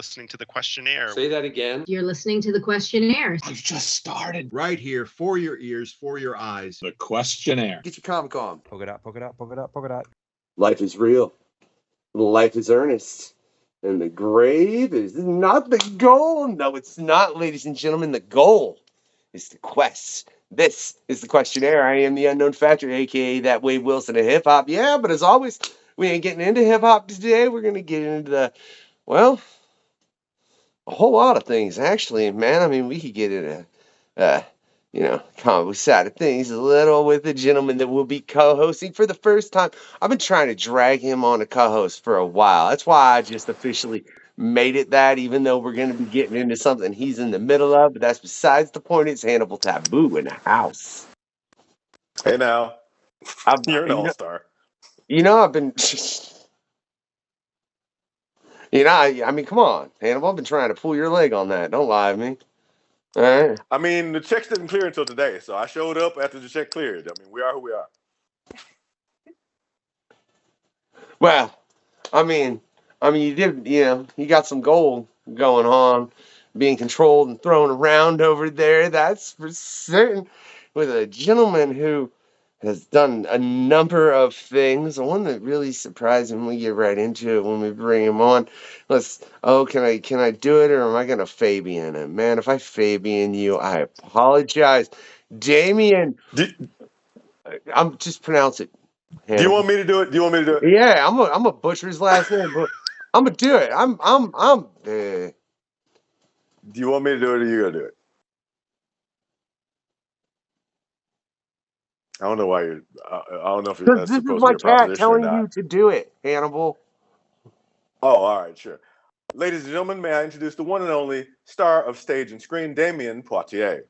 listening to the Questionnaire. Say that again. You're listening to the Questionnaires. I've just started. Right here, for your ears, for your eyes. The Questionnaire. Get your Comic on. Poke it out, poke it out, poke it out, poke it out. Life is real. Life is earnest. And the grave is not the goal. No, it's not, ladies and gentlemen. The goal is the quest. This is the Questionnaire. I am the Unknown Factor, a.k.a. that Wade Wilson of hip-hop. Yeah, but as always, we ain't getting into hip-hop today. We're going to get into a whole lot of things, actually, man. I mean, we could get into, comic book side of things a little with the gentleman that will be co-hosting for the first time. I've been trying to drag him on a co-host for a while. That's why I just officially made it that, even though we're going to be getting into something he's in the middle of. But that's besides the point. It's Hannibal Tabu in the house. Hey, now. You're an all-star. I've been... I mean, come on, Hannibal. I've been trying to pull your leg on that. Don't lie to me. All right. I mean, the checks didn't clear until today, so I showed up after the check cleared. I mean, we are who we are. Well, I mean, you did, you got some gold going on, being controlled and thrown around over there. That's for certain. With a gentleman who has done a number of things. The one that really surprised him, we get right into it when we bring him on. Can I do it, or am I going to Fabian him? Man, if I Fabian you, I apologize. Damion, I'm just pronounce it. Do you want me to do it? Yeah, I'm a butcher his last name, but I'm gonna do it. Do you want me to do it, or you gonna do it? I don't know why you're. I don't know if you're. This is my cat telling you to do it, Hannibal. Oh, all right, sure. Ladies and gentlemen, may I introduce the one and only star of stage and screen, Damion Poitier.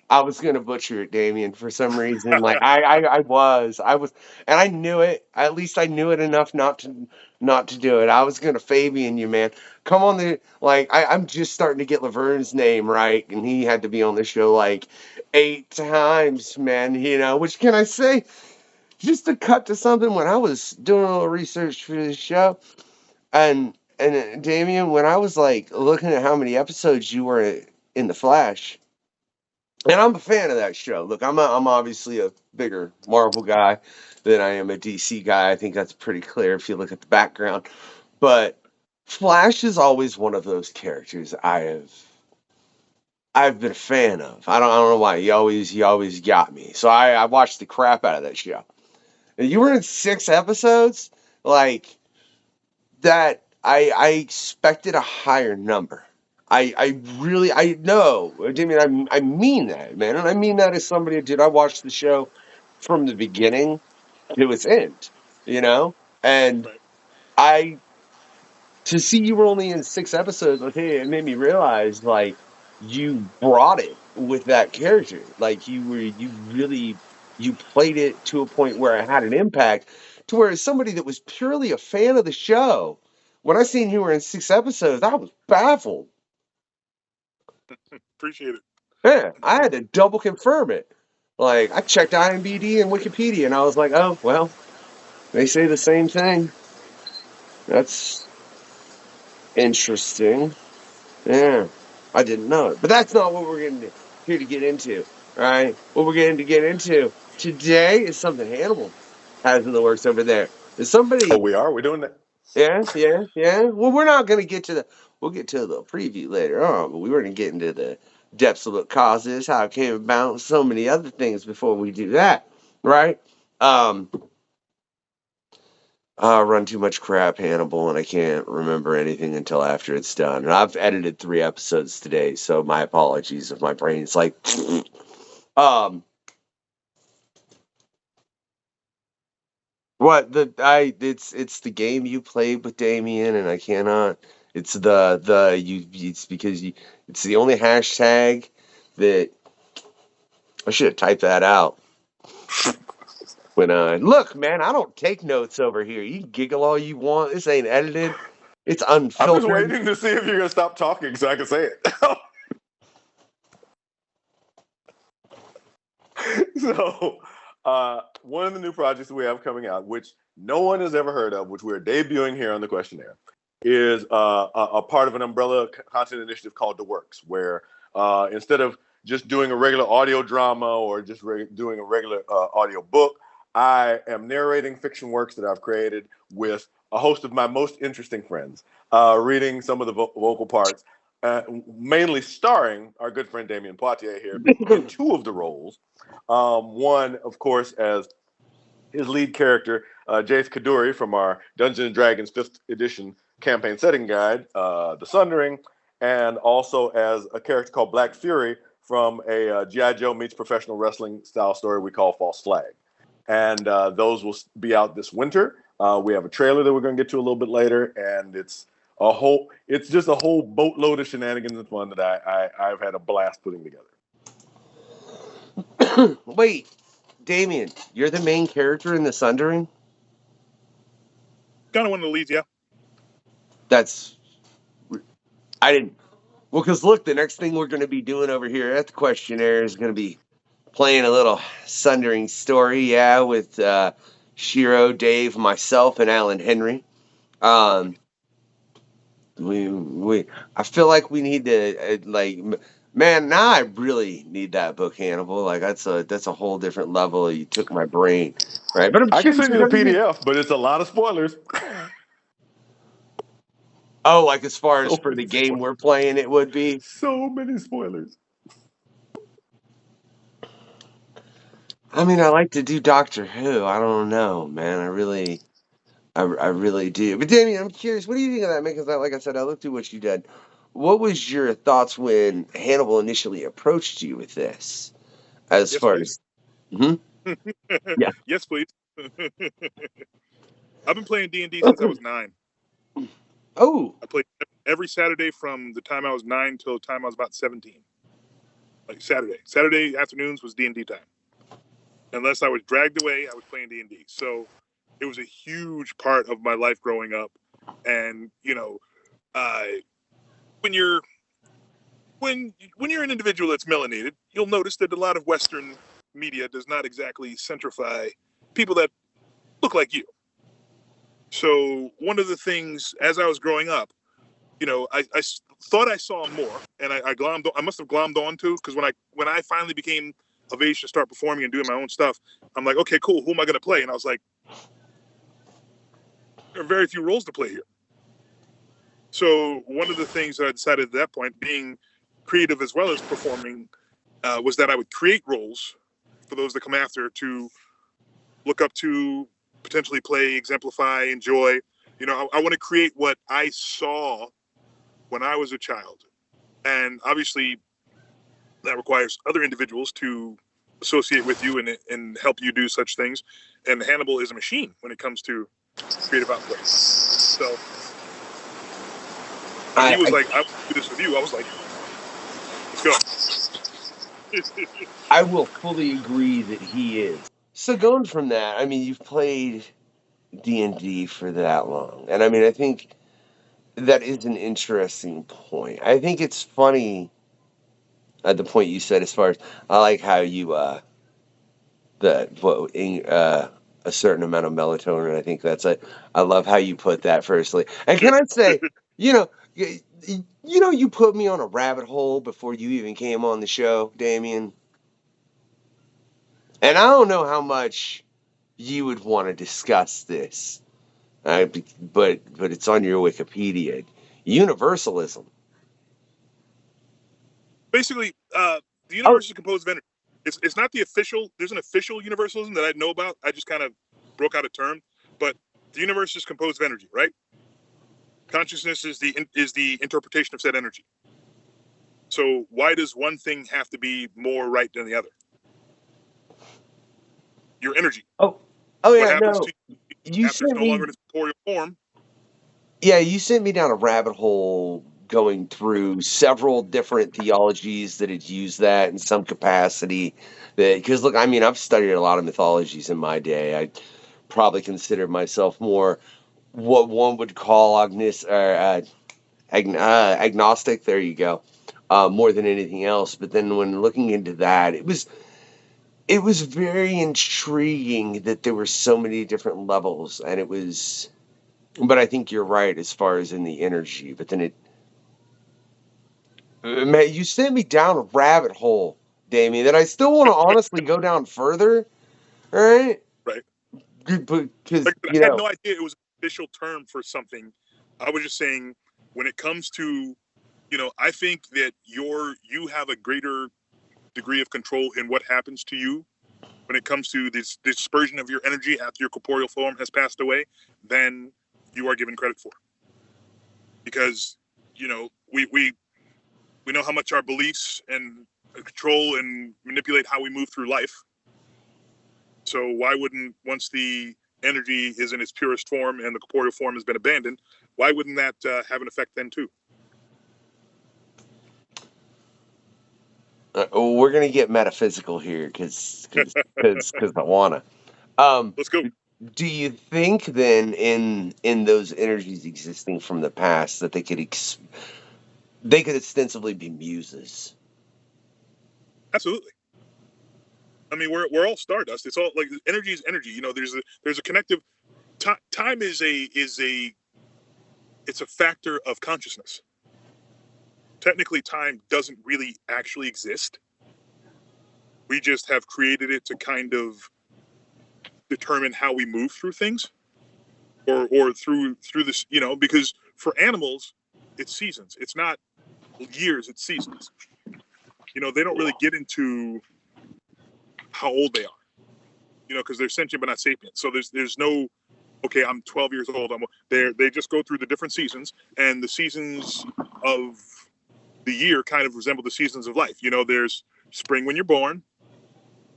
I was gonna butcher it, Damion, for some reason. Like I was, and I knew it. At least I knew it enough not to do it. I was gonna Fabian you, man. Come on, I'm just starting to get Laverne's name right, and he had to be on the show like 8 times, man. Which can I say? Just to cut to something, when I was doing a little research for this show, and Damion, when I was like looking at how many episodes you were in The Flash. And I'm a fan of that show. Look, I'm obviously a bigger Marvel guy than I am a DC guy. I think that's pretty clear if you look at the background. But Flash is always one of those characters I've been a fan of. I don't know why. He always got me. So I watched the crap out of that show. And you were in 6 episodes? Like that, I expected a higher number. I know, Damion, I mean that, man. And I mean that as somebody who I watched the show from the beginning to its end, And to see you were only in 6 episodes, okay, it made me realize, like, you brought it with that character. Like, you played it to a point where it had an impact, to where as somebody that was purely a fan of the show, when I seen you were in 6 episodes, I was baffled. Appreciate it. Yeah, I had to double confirm it. Like, I checked IMDb and Wikipedia, and I was like, oh, well, they say the same thing. That's interesting. Yeah, I didn't know it. But that's not what we're here to get into, all right? What we're going to get into today is something Hannibal has in the works over there. There's somebody... Oh, we are? We're doing that? Yeah. Well, we're not going to get to we'll get to the preview later on, but we were going to get into the depths of what Caust is, how it came about, and so many other things before we do that, right? I run too much crap, Hannibal, and I can't remember anything until after it's done. And I've edited 3 episodes today, so my apologies if my brain's like... It's the game you played with Damion, and I cannot. It's it's because it's the only hashtag that I should have typed that out. Look, man, I don't take notes over here. You can giggle all you want. This ain't edited. It's unfiltered. I'm just waiting to see if you're gonna stop talking so I can say it. So, one of the new projects we have coming out, which no one has ever heard of, which we're debuting here on the Questionnaire, is a part of an umbrella content initiative called The Works, where instead of just doing a regular audio drama or just doing a regular audio book, I am narrating fiction works that I've created with a host of my most interesting friends, reading some of the vocal parts, mainly starring our good friend Damion Poitier here in two of the roles. One, of course, as his lead character, Jace Kaduri from our Dungeons & Dragons 5th edition campaign setting guide, The Sundering, and also as a character called Black Fury from a G.I. Joe meets professional wrestling style story we call False Flag. And those will be out this winter. We have a trailer that we're going to get to a little bit later, and it's just a whole boatload of shenanigans and fun that I've had a blast putting together. Wait, Damion, you're the main character in The Sundering? Kind of one of the leads, yeah. I didn't. Well, because look, the next thing we're going to be doing over here at the Questionnaire is going to be playing a little Sundering story, yeah, with Shiro, Dave, myself, and Alan Henry. I feel like we need to man. Now I really need that book, Hannibal. Like that's a whole different level. You took my brain, right? But I can send you the PDF, but it's a lot of spoilers. Oh, like as far as for the game we're playing, it would be so many spoilers. I mean, I like to do Doctor Who. I don't know, man. I really do. But Damion, I'm curious. What do you think of that, man? Because, like I said, I looked through what you did. What was your thoughts when Hannibal initially approached you with this? As Yes, far please. as, yeah. Yes, please. I've been playing D&D since I was 9. Oh, I played every Saturday from the time I was 9 till the time I was about 17. Like Saturday afternoons was D&D time. Unless I was dragged away, I was playing D&D. So it was a huge part of my life growing up. And when you're an individual that's melanated, you'll notice that a lot of Western media does not exactly centrify people that look like you. So one of the things, as I was growing up, I thought I saw more, and I must have glommed onto, because when I finally became of age to start performing and doing my own stuff, I'm like, okay, cool, who am I going to play? And I was like, there are very few roles to play here. So one of the things that I decided at that point, being creative as well as performing, was that I would create roles for those that come after to look up to, potentially play, exemplify, enjoy. I want to create what I saw when I was a child. And obviously that requires other individuals to associate with you and help you do such things. And Hannibal is a machine when it comes to creative output. So he was like, I want to do this with you. I was like, let's go. I will fully agree that he is. So going from that, I mean, you've played D&D for that long. And I mean, I think that is an interesting point. I think it's funny at the point you said, as far as I like how you a certain amount of melatonin. I think that's I love how you put that. Firstly, and can I say, you put me on a rabbit hole before you even came on the show, Damion. And I don't know how much you would want to discuss this, but it's on your Wikipedia. Universalism. Basically, the universe is composed of energy. It's not the official. There's an official universalism that I know about. I just kind of broke out a term, but the universe is composed of energy, right? Consciousness is the interpretation of said energy. So why does one thing have to be more right than the other? Your energy. Oh what yeah, happens no. to You after it's no longer in its corporeal form? Yeah, you sent me down a rabbit hole going through several different theologies that had used that in some capacity. Because look, I mean, I've studied a lot of mythologies in my day. I probably consider myself more what one would call agnostic. There you go. More than anything else. But then when looking into that, it was very intriguing that there were so many different levels, and it was But I think you're right as far as in the energy. But then man, you sent me down a rabbit hole, Damien, that I still want to honestly go down further. All right, Right. because Like, I had no idea it was an official term for something. I was just saying, when it comes to, I think that you have a greater degree of control in what happens to you when it comes to this dispersion of your energy after your corporeal form has passed away than you are given credit for. Because, we know how much our beliefs and control and manipulate how we move through life. So why wouldn't, once the energy is in its purest form and the corporeal form has been abandoned, why wouldn't that have an effect then too? we're gonna get metaphysical here because I wanna. Let's go. Do you think then in those energies existing from the past that they could ostensibly be muses? Absolutely. I mean, we're all stardust. It's all like energy is energy. There's a connective. Time is it's a factor of consciousness. Technically, time doesn't really actually exist. We just have created it to kind of determine how we move through things, or through this. Because for animals, it's seasons. It's not years. It's seasons. They don't really get into how old they are. Because they're sentient but not sapient. So there's no, okay, I'm 12 years old. They just go through the different seasons, and the seasons of the year kind of resemble the seasons of life. There's spring when you're born,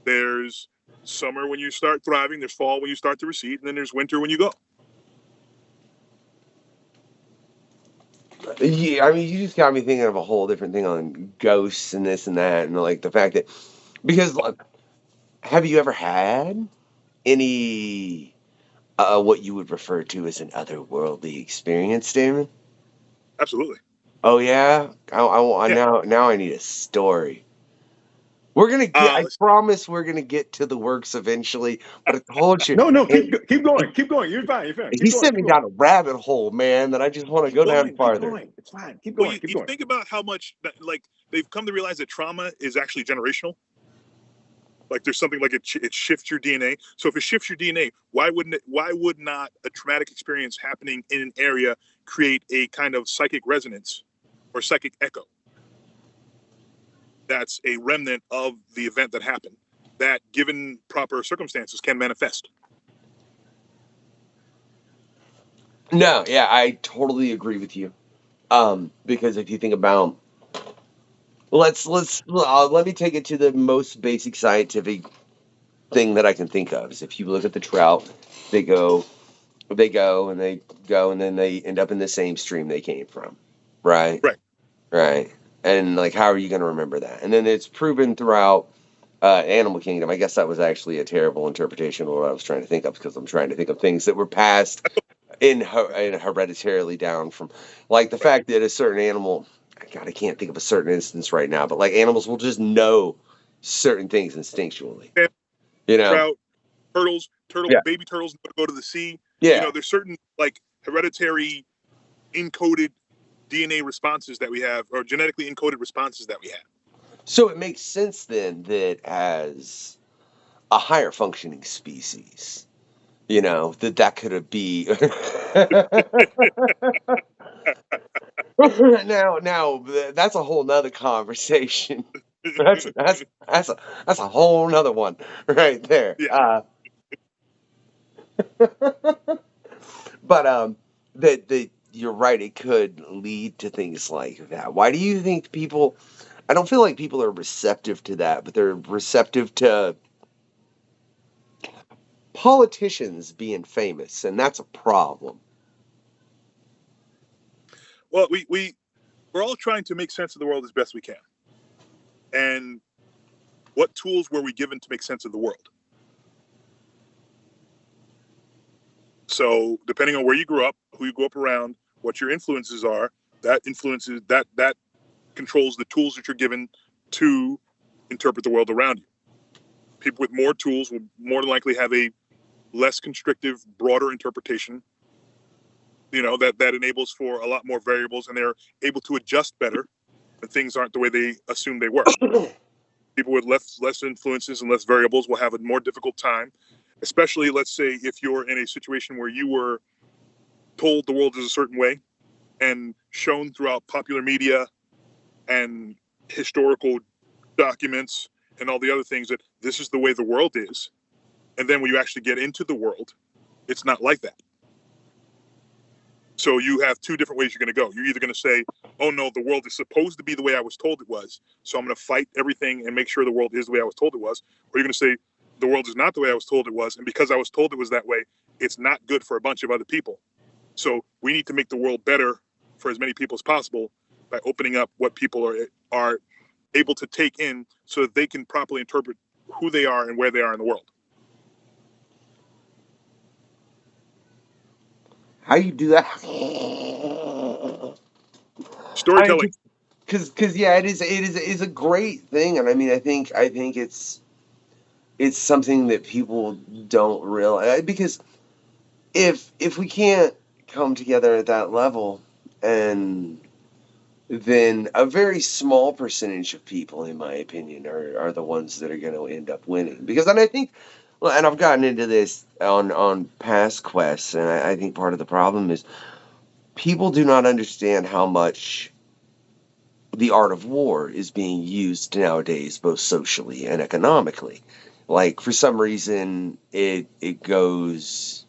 there's summer when you start thriving, there's fall when you start to recede, and then there's winter when you go. Yeah, I mean, you just got me thinking of a whole different thing on ghosts and this and that, and like the fact that because look, have you ever had any what you would refer to as an otherworldly experience, Damon? Absolutely. Oh yeah, Yeah. now I need a story. We're gonna get. I Let's promise we're gonna get to the works eventually. But I told you, No, keep going, keep going. You're fine. You're fine. he Keep going. sent me Keep going. down a rabbit hole, man. That I just want to Keep go down going. Keep farther. going. It's fine. Keep Well, going. Keep you going. think about how much like they've come to realize that trauma is actually generational. Like there's something like it shifts your DNA. So if it shifts your DNA, why would not a traumatic experience happening in an area create a kind of psychic resonance or psychic echo? That's a remnant of the event that happened that, given proper circumstances, can manifest. No, yeah, I totally agree with you. Because if you think about, let me take it to the most basic scientific thing that I can think of. Is if you look at the trout, they go, they go, and they go, and then they end up in the same stream they came from, right? Right. Right. And like, how are you going to remember that? And then it's proven throughout Animal Kingdom. I guess that was actually a terrible interpretation of what I was trying to think of because I'm trying to think of things that were passed in hereditarily down from, like the Right. fact that a certain animal. God, I can't think of a certain instance right now, but like animals will just know certain things instinctually. And You know? trout, Yeah. baby turtles go to the sea. Yeah. There's certain like hereditary encoded DNA responses that we have, or genetically encoded responses that we have. So it makes sense then that as a higher functioning species, that could be now that's a whole nother conversation. That's a whole nother one right there. Yeah. But that you're right, it could lead to things like that. Why do you think people? I don't feel like people are receptive to that, but they're receptive to politicians being famous, and that's a problem. Well, we're all trying to make sense of the world as best we can. And what tools were we given to make sense of the world? So depending on where you grew up, who you grew up around, what your influences are, that influences that controls the tools that you're given to interpret the world around you. People with more tools will more than likely have a less constrictive, broader interpretation that enables for a lot more variables, and they're able to adjust better when things aren't the way they assumed they were. People with less influences and less variables will have a more difficult time, especially, let's say, if you're in a situation where you were told the world is a certain way and shown throughout popular media and historical documents and all the other things that this is the way the world is. And then when you actually get into the world, it's not like that. So you have two different ways you're going to go. You're either going to say, oh no, the world is supposed to be the way I was told it was, so I'm going to fight everything and make sure the world is the way I was told it was. Or you're going to say, the world is not the way I was told it was, and because I was told it was that way, it's not good for a bunch of other people. So we need to make the world better for as many people as possible by opening up what people are able to take in so that they can properly interpret who they are and where they are in the world. How you do that? Storytelling. Because yeah, it is a great thing, and I mean, I think it's something that people don't realize, because if we can't come together at that level, and then a very small percentage of people, in my opinion, are the ones that are going to end up winning. Because then I think, well, and I've gotten into this on past quests, and I think part of the problem is people do not understand how much the art of war is being used nowadays, both socially and economically. Like, for some reason, it goes,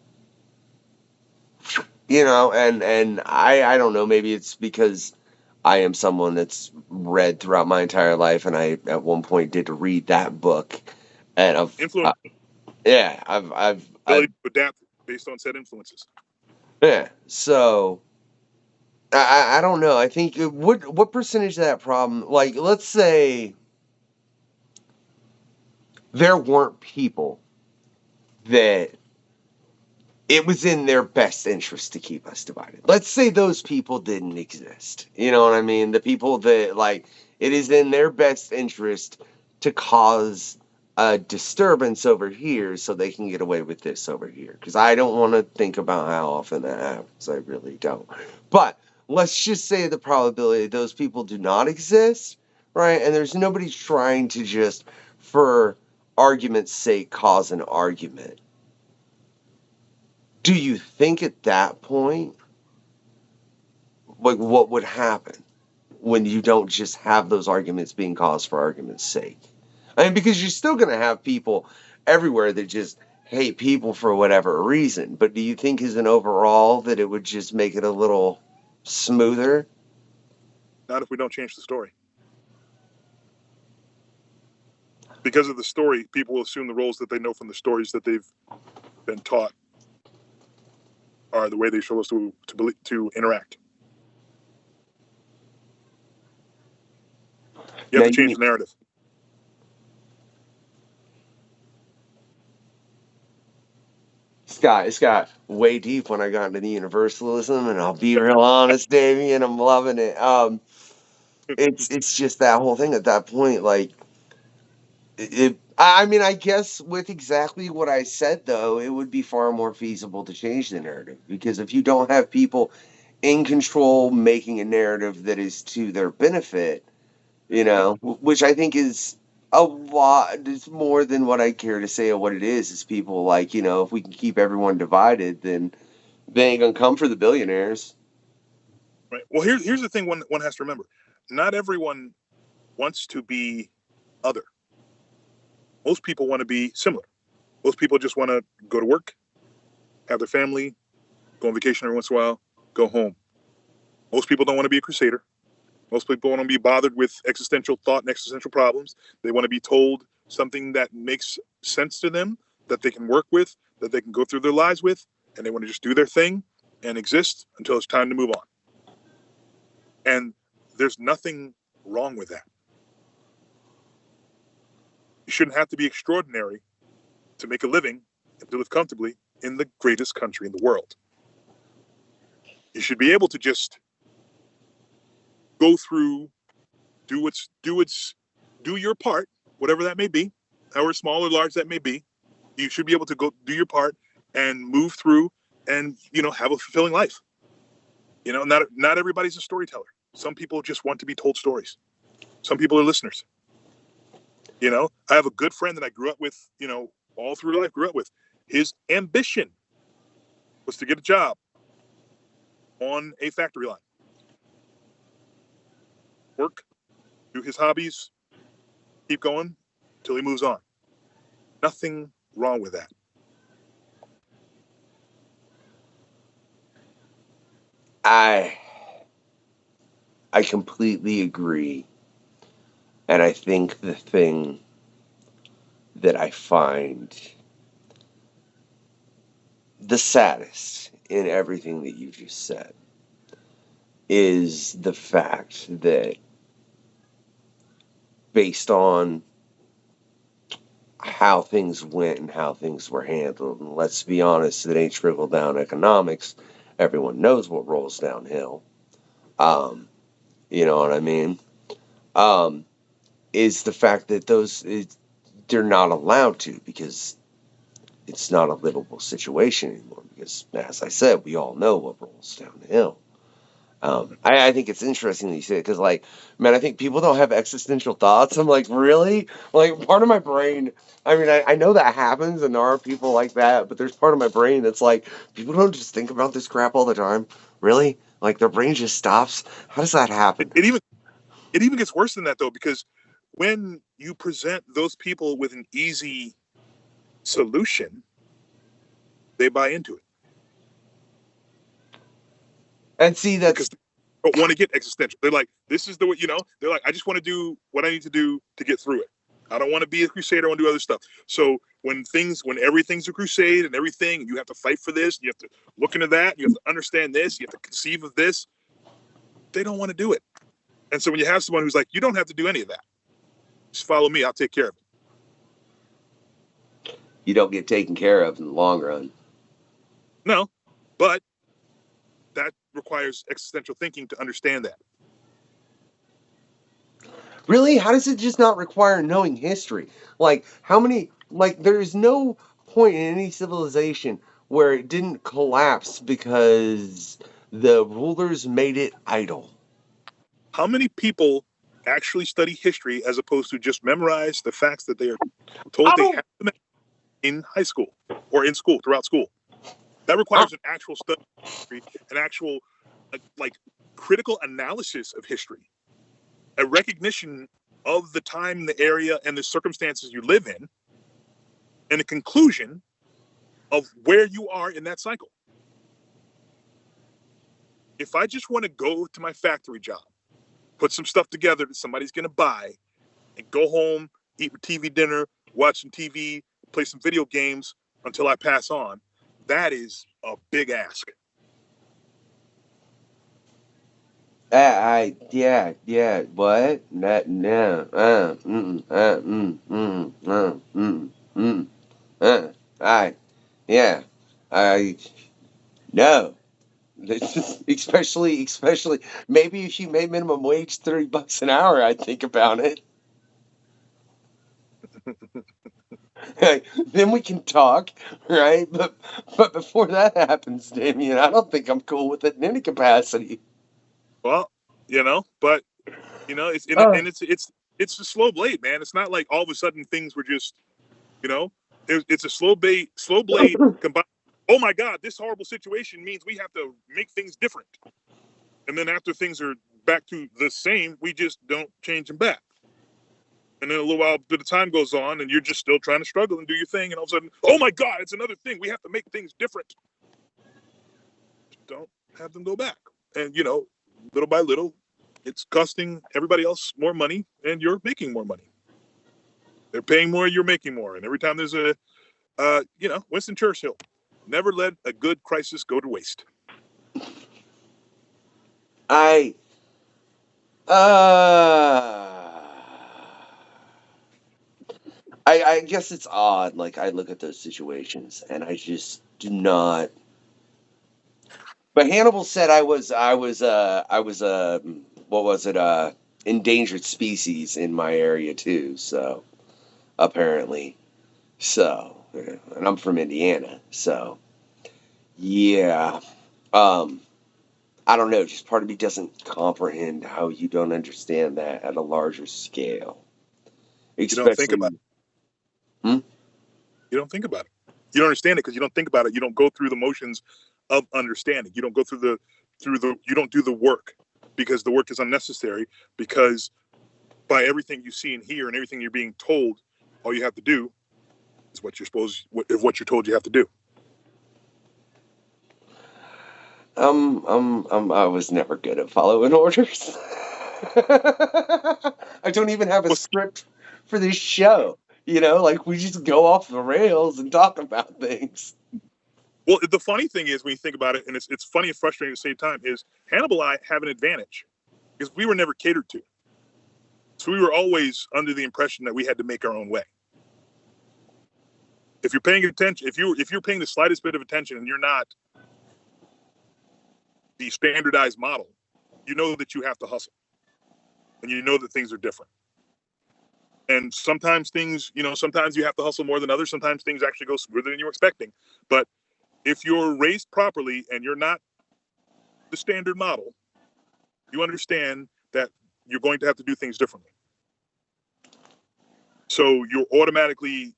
and I don't know, maybe it's because I am someone that's read throughout my entire life, and I at one point did read that book, and Influence. I've Ability to adapt based on said influences. yeah. So I don't know. I think what percentage of that problem, like, let's say there weren't people that it was in their best interest to keep us divided. Let's say those people didn't exist. You know what I mean? The people that, like, it is in their best interest to cause a disturbance over here so they can get away with this over here. Because I don't want to think about how often that happens. I really don't. But let's just say the probability those people do not exist, right? And there's nobody trying to just, for argument's sake, cause an argument. Do you think at that point, like, what would happen when you don't just have those arguments being caused for argument's sake? I mean, because you're still going to have people everywhere that just hate people for whatever reason. But do you think as an overall that it would just make it a little smoother? Not if we don't change the story. Because of the story, people will assume the roles that they know from the stories that they've been taught are the way they're supposed to interact. You have to change the narrative. It's got way deep when I got into the Universalism, and I'll be real honest, Damion, I'm loving it. It's just that whole thing at that point, like, I mean, I guess with exactly what I said, though, it would be far more feasible to change the narrative. Because if you don't have people in control making a narrative that is to their benefit, which I think is a lot, it's more than what I care to say of what it is people like, if we can keep everyone divided, then they ain't going to come for the billionaires. Right. Well, here's the thing one has to remember. Not everyone wants to be other. Most people want to be similar. Most people just want to go to work, have their family, go on vacation every once in a while, go home. Most people don't want to be a crusader. Most people want to be bothered with existential thought and existential problems. They want to be told something that makes sense to them, that they can work with, that they can go through their lives with, and they want to just do their thing and exist until it's time to move on. And there's nothing wrong with that. You shouldn't have to be extraordinary to make a living and to live comfortably in the greatest country in the world. You should be able to just go through, do your part, whatever that may be, however small or large that may be. You should be able to go do your part and move through and, have a fulfilling life. You know, not everybody's a storyteller. Some people just want to be told stories. Some people are listeners. You know, I have a good friend that I grew up with, you know, all through life, grew up with. His ambition was to get a job on a factory line. Work, do his hobbies, keep going until he moves on. Nothing wrong with that. I completely agree. And I think the thing that I find the saddest in everything that you just said is the fact that based on how things went and how things were handled, and let's be honest, it ain't trickle down economics. Everyone knows what rolls downhill. You know what I mean? Is the fact that they're not allowed to, because it's not a livable situation anymore. Because, as I said, we all know what rolls downhill. I think it's interesting that you say it, because, like, man, I think people don't have existential thoughts. I'm like, really? Like, part of my brain, I mean, I know that happens, and there are people like that, but there's part of my brain that's like, people don't just think about this crap all the time. Really? Like, their brain just stops? How does that happen? It even gets worse than that, though, because when you present those people with an easy solution, they buy into it. And see, that's because they don't want to get existential. They're like, this is the way, you know, they're like, I just want to do what I need to do to get through it. I don't want to be a crusader. I want to do other stuff. So when everything's a crusade and everything, and you have to fight for this, you have to look into that, you have to understand this, you have to conceive of this, they don't want to do it. And so when you have someone who's like, you don't have to do any of that. Just follow me. I'll take care of it. you don't get taken care of in the long run. No, but that requires existential thinking to understand that. Really? How does it just not require knowing history? Like, there's no point in any civilization where it didn't collapse because the rulers made it idle. How many people actually study history as opposed to just memorize the facts that they are told they have to in high school or in school, throughout school? That requires an actual study of history, an actual like critical analysis of history, a recognition of the time, the area, and the circumstances you live in, and a conclusion of where you are in that cycle. If I just want to go to my factory job, put some stuff together that somebody's going to buy, and go home, eat TV dinner, watch some TV, play some video games until I pass on, that is a big ask. What? No. Especially, maybe if you made minimum wage $30 an hour, I'd think about it. Then we can talk, right? But before that happens, Damion, I don't think I'm cool with it in any capacity. Well, you know, but you know, it's a slow blade, man. It's not like all of a sudden things were just, you know, it's a slow blade combined. Oh my God, this horrible situation means we have to make things different. And then after things are back to the same, we just don't change them back. And then a little while, the time goes on, and you're just still trying to struggle and do your thing. And all of a sudden, oh my God, it's another thing. We have to make things different. Don't have them go back. And, you know, little by little, it's costing everybody else more money, and you're making more money. They're paying more, you're making more. And every time there's Winston Churchill, never let a good crisis go to waste. I guess it's odd. Like, I look at those situations and I just do not. But Hannibal said I was what was it, endangered species in my area too. So apparently, and I'm from Indiana, so yeah. I don't know, just part of me doesn't comprehend how you don't understand that at a larger scale. You don't think about it. Hmm? You don't think about it. You don't understand it because you don't think about it. You don't go through the motions of understanding. You don't go through you don't do the work because the work is unnecessary, because by everything you see and hear and everything you're being told, all you have to do is what you're told you have to do. I was never good at following orders. I don't even have a script for this show. You know, like we just go off the rails and talk about things. Well, the funny thing is, when you think about it, and it's funny and frustrating at the same time, is Hannibal and I have an advantage because we were never catered to. So we were always under the impression that we had to make our own way. If you're paying attention, if you're paying the slightest bit of attention and you're not the standardized model, you know that you have to hustle, and you know that things are different. And sometimes things, sometimes you have to hustle more than others. Sometimes things actually go smoother than you were expecting. But if you're raised properly and you're not the standard model, you understand that you're going to have to do things differently. So you're automatically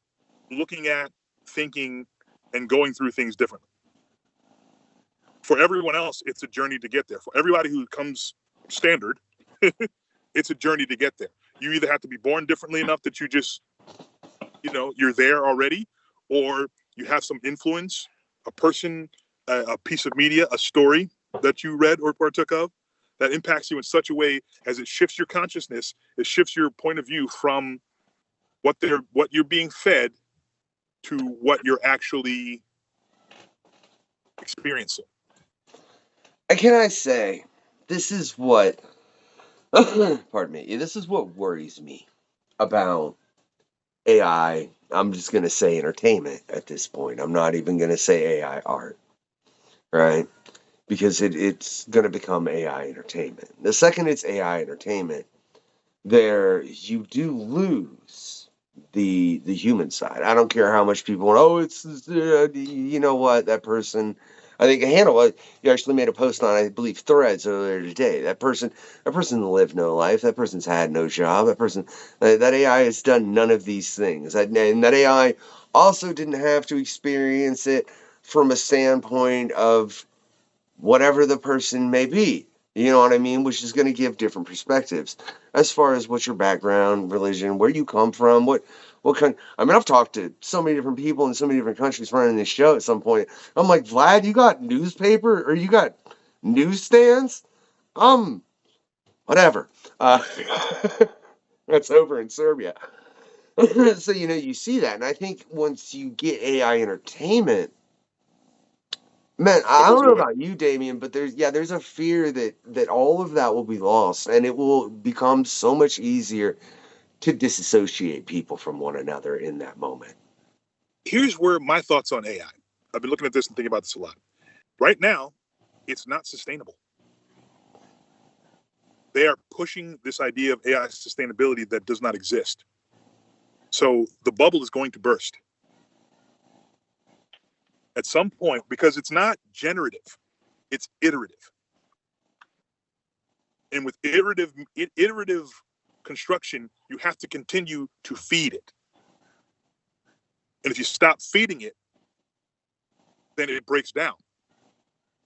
looking at, thinking, and going through things differently. For everyone else, it's a journey to get there. For everybody who comes standard, it's a journey to get there. You either have to be born differently enough that you just, you're there already, or you have some influence, a person, a piece of media, a story that you read or partook of that impacts you in such a way as it shifts your consciousness, it shifts your point of view from what you're being fed to what you're actually experiencing. And can I say, this is what, pardon me, this is what worries me about AI. I'm just going to say entertainment at this point. I'm not even going to say AI art, right? Because it's going to become AI entertainment. The second it's AI entertainment, you do lose the human side. I don't care how much people want, it's, you know what, that person, I think Hannibal, you actually made a post on, I believe, Threads earlier today. That person lived no life. That person's had no job. That AI has done none of these things. And that AI also didn't have to experience it from a standpoint of whatever the person may be. You know what I mean? Which is going to give different perspectives as far as what's your background, religion, where you come from, what kind. I mean, I've talked to so many different people in so many different countries running this show at some point. I'm like, Vlad, you got newspaper or you got newsstands? Whatever. That's over in Serbia. So, you see that. And I think once you get AI entertainment, man, I don't know about you, Damion, but there's a fear that all of that will be lost, and it will become so much easier to disassociate people from one another in that moment. Here's where my thoughts on AI. I've been looking at this and thinking about this a lot. Right now, it's not sustainable. They are pushing this idea of AI sustainability that does not exist. So the bubble is going to burst at some point because it's not generative, it's iterative. And with iterative construction, you have to continue to feed it. And if you stop feeding it, then it breaks down.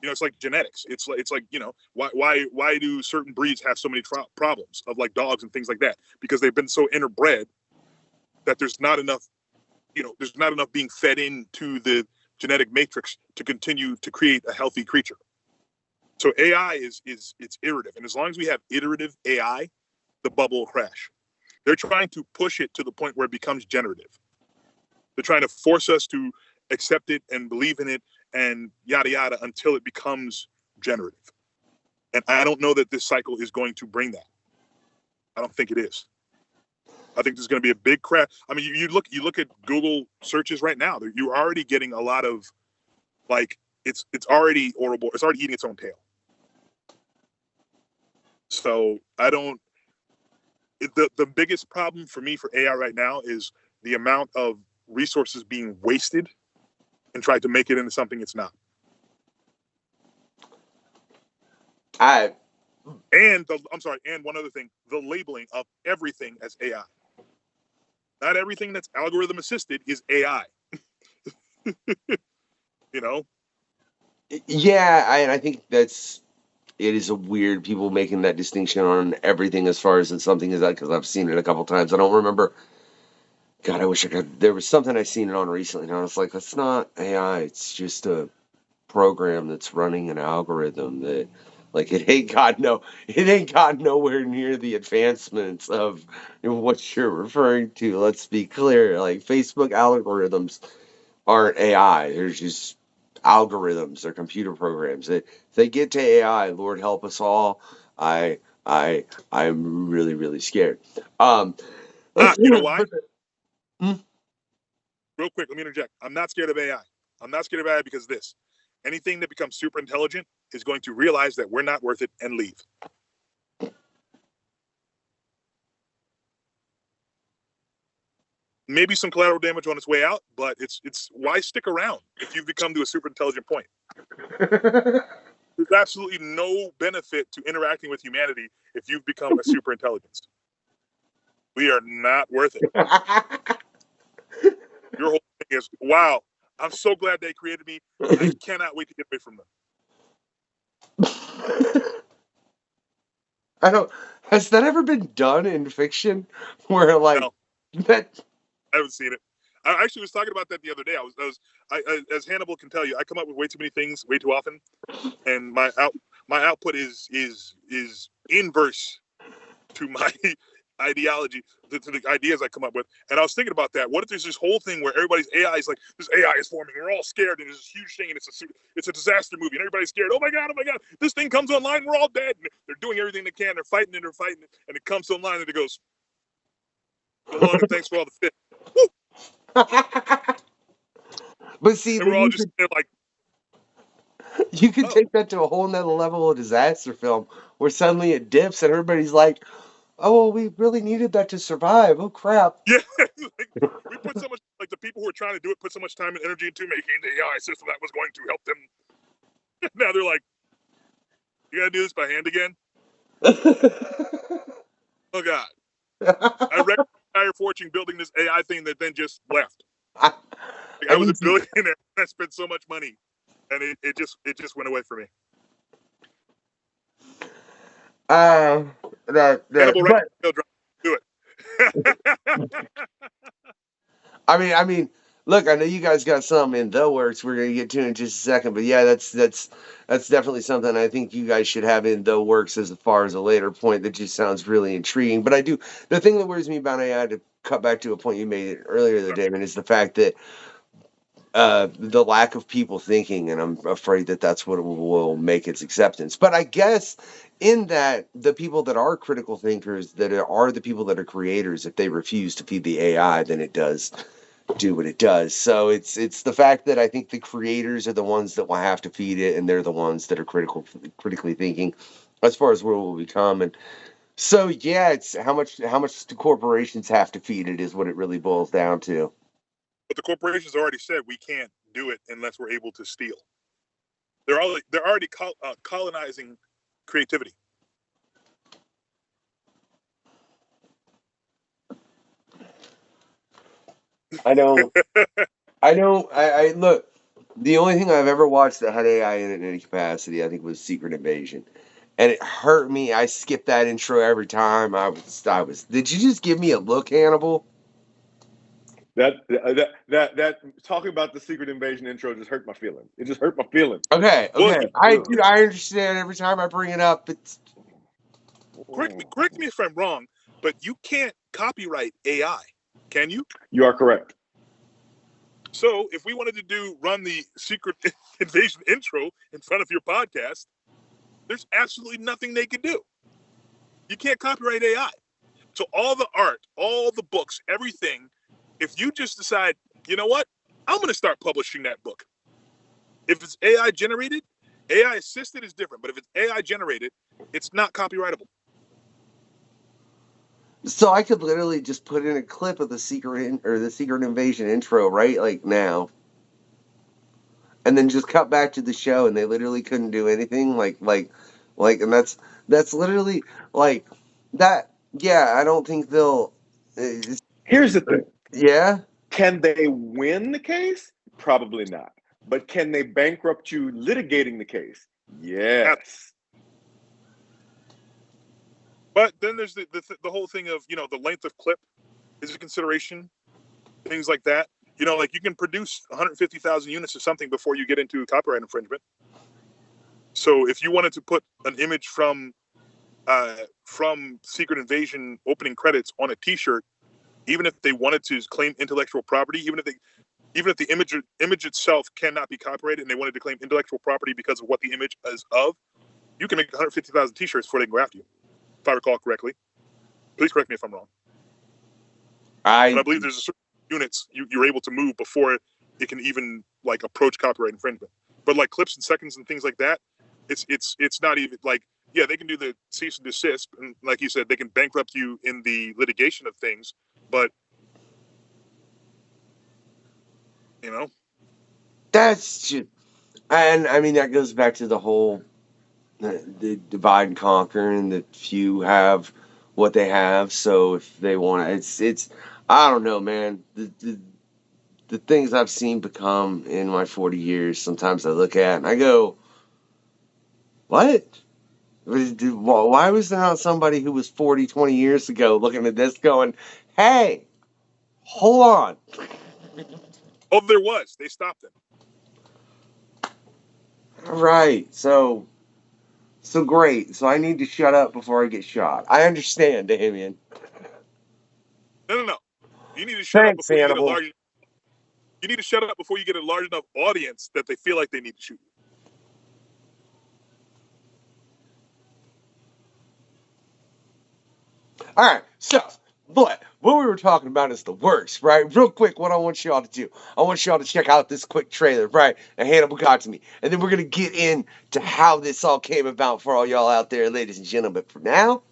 It's like genetics. It's like why do certain breeds have so many problems of like dogs and things like that? Because they've been so interbred that there's not enough being fed into the genetic matrix to continue to create a healthy creature. So AI is iterative, and as long as we have iterative AI, the bubble will crash. They're trying to push it to the point where it becomes generative. They're trying to force us to accept it and believe in it and yada yada until it becomes generative. And I don't know that this cycle is going to bring that. I don't think it is. I think there's going to be a big crash. I mean, you look at Google searches right now. You're already getting a lot of it's already horrible. It's already eating its own tail. So the biggest problem for me for AI right now is the amount of resources being wasted and tried to make it into something it's not. And one other thing, the labeling of everything as AI. Not everything that's algorithm assisted is AI. You know? Yeah, I think it is a weird people making that distinction on everything as far as something is that, because I've seen it a couple times. I don't remember. God, I wish I could. There was something I seen it on recently, and I was like, that's not AI. It's just a program that's running an algorithm that, like, it ain't got nowhere near the advancements of what you're referring to. Let's be clear. Like, Facebook algorithms aren't AI. They're just algorithms. They're computer programs. If they get to AI, Lord help us all. I'm really, really scared. You know why? Hmm? Real quick, let me interject. I'm not scared of AI. I'm not scared of AI because of this. Anything that becomes super intelligent is going to realize that we're not worth it and leave. Maybe some collateral damage on its way out, but it's why stick around if you've become to a super intelligent point? There's absolutely no benefit to interacting with humanity if you've become a super intelligence. We are not worth it. Your whole thing is, wow, I'm so glad they created me. I cannot wait to get away from them. I don't. Has that ever been done in fiction? Where like No. that? I haven't seen it. I actually was talking about that the other day. I as Hannibal can tell you, I come up with way too many things way too often, and my output is inverse to my ideology, to the ideas I come up with. And I was thinking about that. What if there's this whole thing where everybody's AI is like, this AI is forming, we're all scared, and there's this huge thing, and it's a disaster movie, and everybody's scared. Oh my god, this thing comes online, we're all dead. And they're doing everything they can, they're fighting, and it comes online, and it goes, so long, and thanks for all the fit. Woo! But see, And we're then all just like, you could take that to a whole nother level of disaster film, where suddenly it dips, and everybody's like, "Oh, well, we really needed that to survive. Oh crap!" yeah, like, we put so much, like the people who are trying to do it put so much time and energy into making the AI system that was going to help them. Now they're like, you gotta do this by hand again. Oh god. I wrecked my entire fortune building this AI thing that then just left. Like, I was a billionaire. I spent so much money, and it just went away for me. Hannibal, right? Do it. I mean, look, I know you guys got something in the works. We're gonna get to in just a second, but yeah, that's definitely something I think you guys should have in the works as far as a later point. That just sounds really intriguing. But the thing that worries me about AI, to cut back to a point you made earlier, though, Damon, is the fact that the lack of people thinking, and I'm afraid that that's what will make its acceptance. But I guess in that, the people that are critical thinkers, that are the people that are creators, if they refuse to feed the AI, then it does do what it does. So it's the fact that I think the creators are the ones that will have to feed it, and they're the ones that are critically thinking as far as where it will become. And so yeah, it's how much do corporations have to feed it is what it really boils down to. But the corporations already said we can't do it unless we're able to steal. They're already colonizing creativity. I look. The only thing I've ever watched that had AI in it in any capacity, I think, was Secret Invasion, and it hurt me. I skipped that intro every time. I was. Did you just give me a look, Hannibal? That talking about the Secret Invasion intro just hurt my feelings. It just hurt my feelings. Okay. Well, I understand every time I bring it up. It's correct me if I'm wrong, but you can't copyright AI, can you? You are correct. So if we wanted to run the Secret Invasion intro in front of your podcast, there's absolutely nothing they could do. You can't copyright AI. So all the art, all the books, everything, if you just decide, you know what, I'm going to start publishing that book. If it's AI generated, AI assisted is different, but if it's AI generated, it's not copyrightable. so I could literally just put in a clip of the Secret Invasion intro right like now, and then just cut back to the show, and they literally couldn't do anything. Like Like, and that's literally like that. Yeah, I don't think they'll. Here's the thing. Yeah. Can they win the case? Probably not. But can they bankrupt you litigating the case? Yes. But then there's the whole thing of, you know, the length of clip is a consideration, things like that. You know, like you can produce 150,000 units of something before you get into copyright infringement. So if you wanted to put an image from Secret Invasion opening credits on a T-shirt, even if they wanted to claim intellectual property, even if the image itself cannot be copyrighted, and they wanted to claim intellectual property because of what the image is of, you can make 150,000 T-shirts before they can go after you, if I recall correctly. Please correct me if I'm wrong. But I believe there's a certain units you're able to move before it can even like approach copyright infringement. But like clips and seconds and things like that, it's not even like, yeah, they can do the cease and desist, and like you said, they can bankrupt you in the litigation of things, but you know, that's just, and I mean that goes back to the whole the divide and conquer, and the few have what they have. So if they want, it's I don't know, man. The things I've seen become in my 40 years, sometimes I look at and I go, what? Why was there not somebody who was 40, 20 years ago looking at this going, hey, hold on. Oh, there was. They stopped it. All right. So great. So I need to shut up before I get shot. I understand, Damion. No. You need to shut up before Hannibal. you need to shut up before you get a large enough audience that they feel like they need to shoot you. All right, so, but what we were talking about is the works, right? Real quick, what I want y'all to do, I want y'all to check out this quick trailer, right? And Hannibal got to me. And then we're going to get into how this all came about for all y'all out there, ladies and gentlemen. But for now,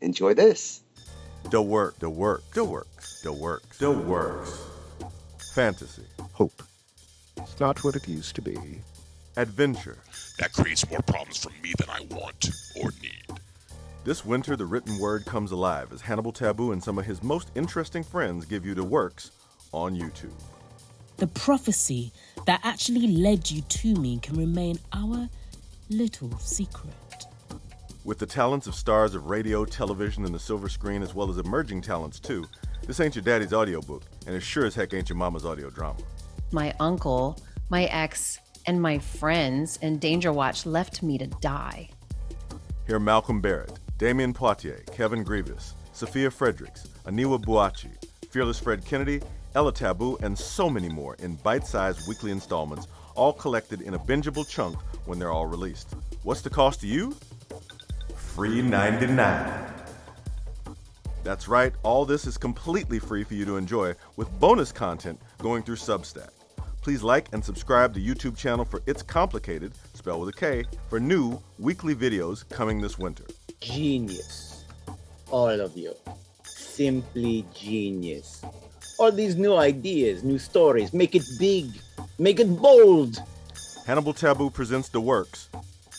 enjoy this. The works. Fantasy. Hope. It's not what it used to be. Adventure. That creates more problems for me than I want or need. This winter, the written word comes alive as Hannibal Tabu and some of his most interesting friends give you the works on YouTube. The prophecy that actually led you to me can remain our little secret. With the talents of stars of radio, television, and the silver screen, as well as emerging talents too, this ain't your daddy's audiobook, and it sure as heck ain't your mama's audio drama. My uncle, my ex, and my friends in Danger Watch left me to die. Hear Malcolm Barrett, Damion Poitier, Kevin Grievous, Sophia Fredericks, Aniwa Buachi, Fearless Fred Kennedy, Ella Tabu, and so many more in bite-sized weekly installments, all collected in a bingeable chunk when they're all released. What's the cost to you? Free $99. That's right, all this is completely free for you to enjoy, with bonus content going through Substack. Please like and subscribe to the YouTube channel for It's Complicated, spelled with a K, for new weekly videos coming this winter. Genius. All of you. Simply genius. All these new ideas, new stories. Make it big. Make it bold. Hannibal Tabu presents The Works.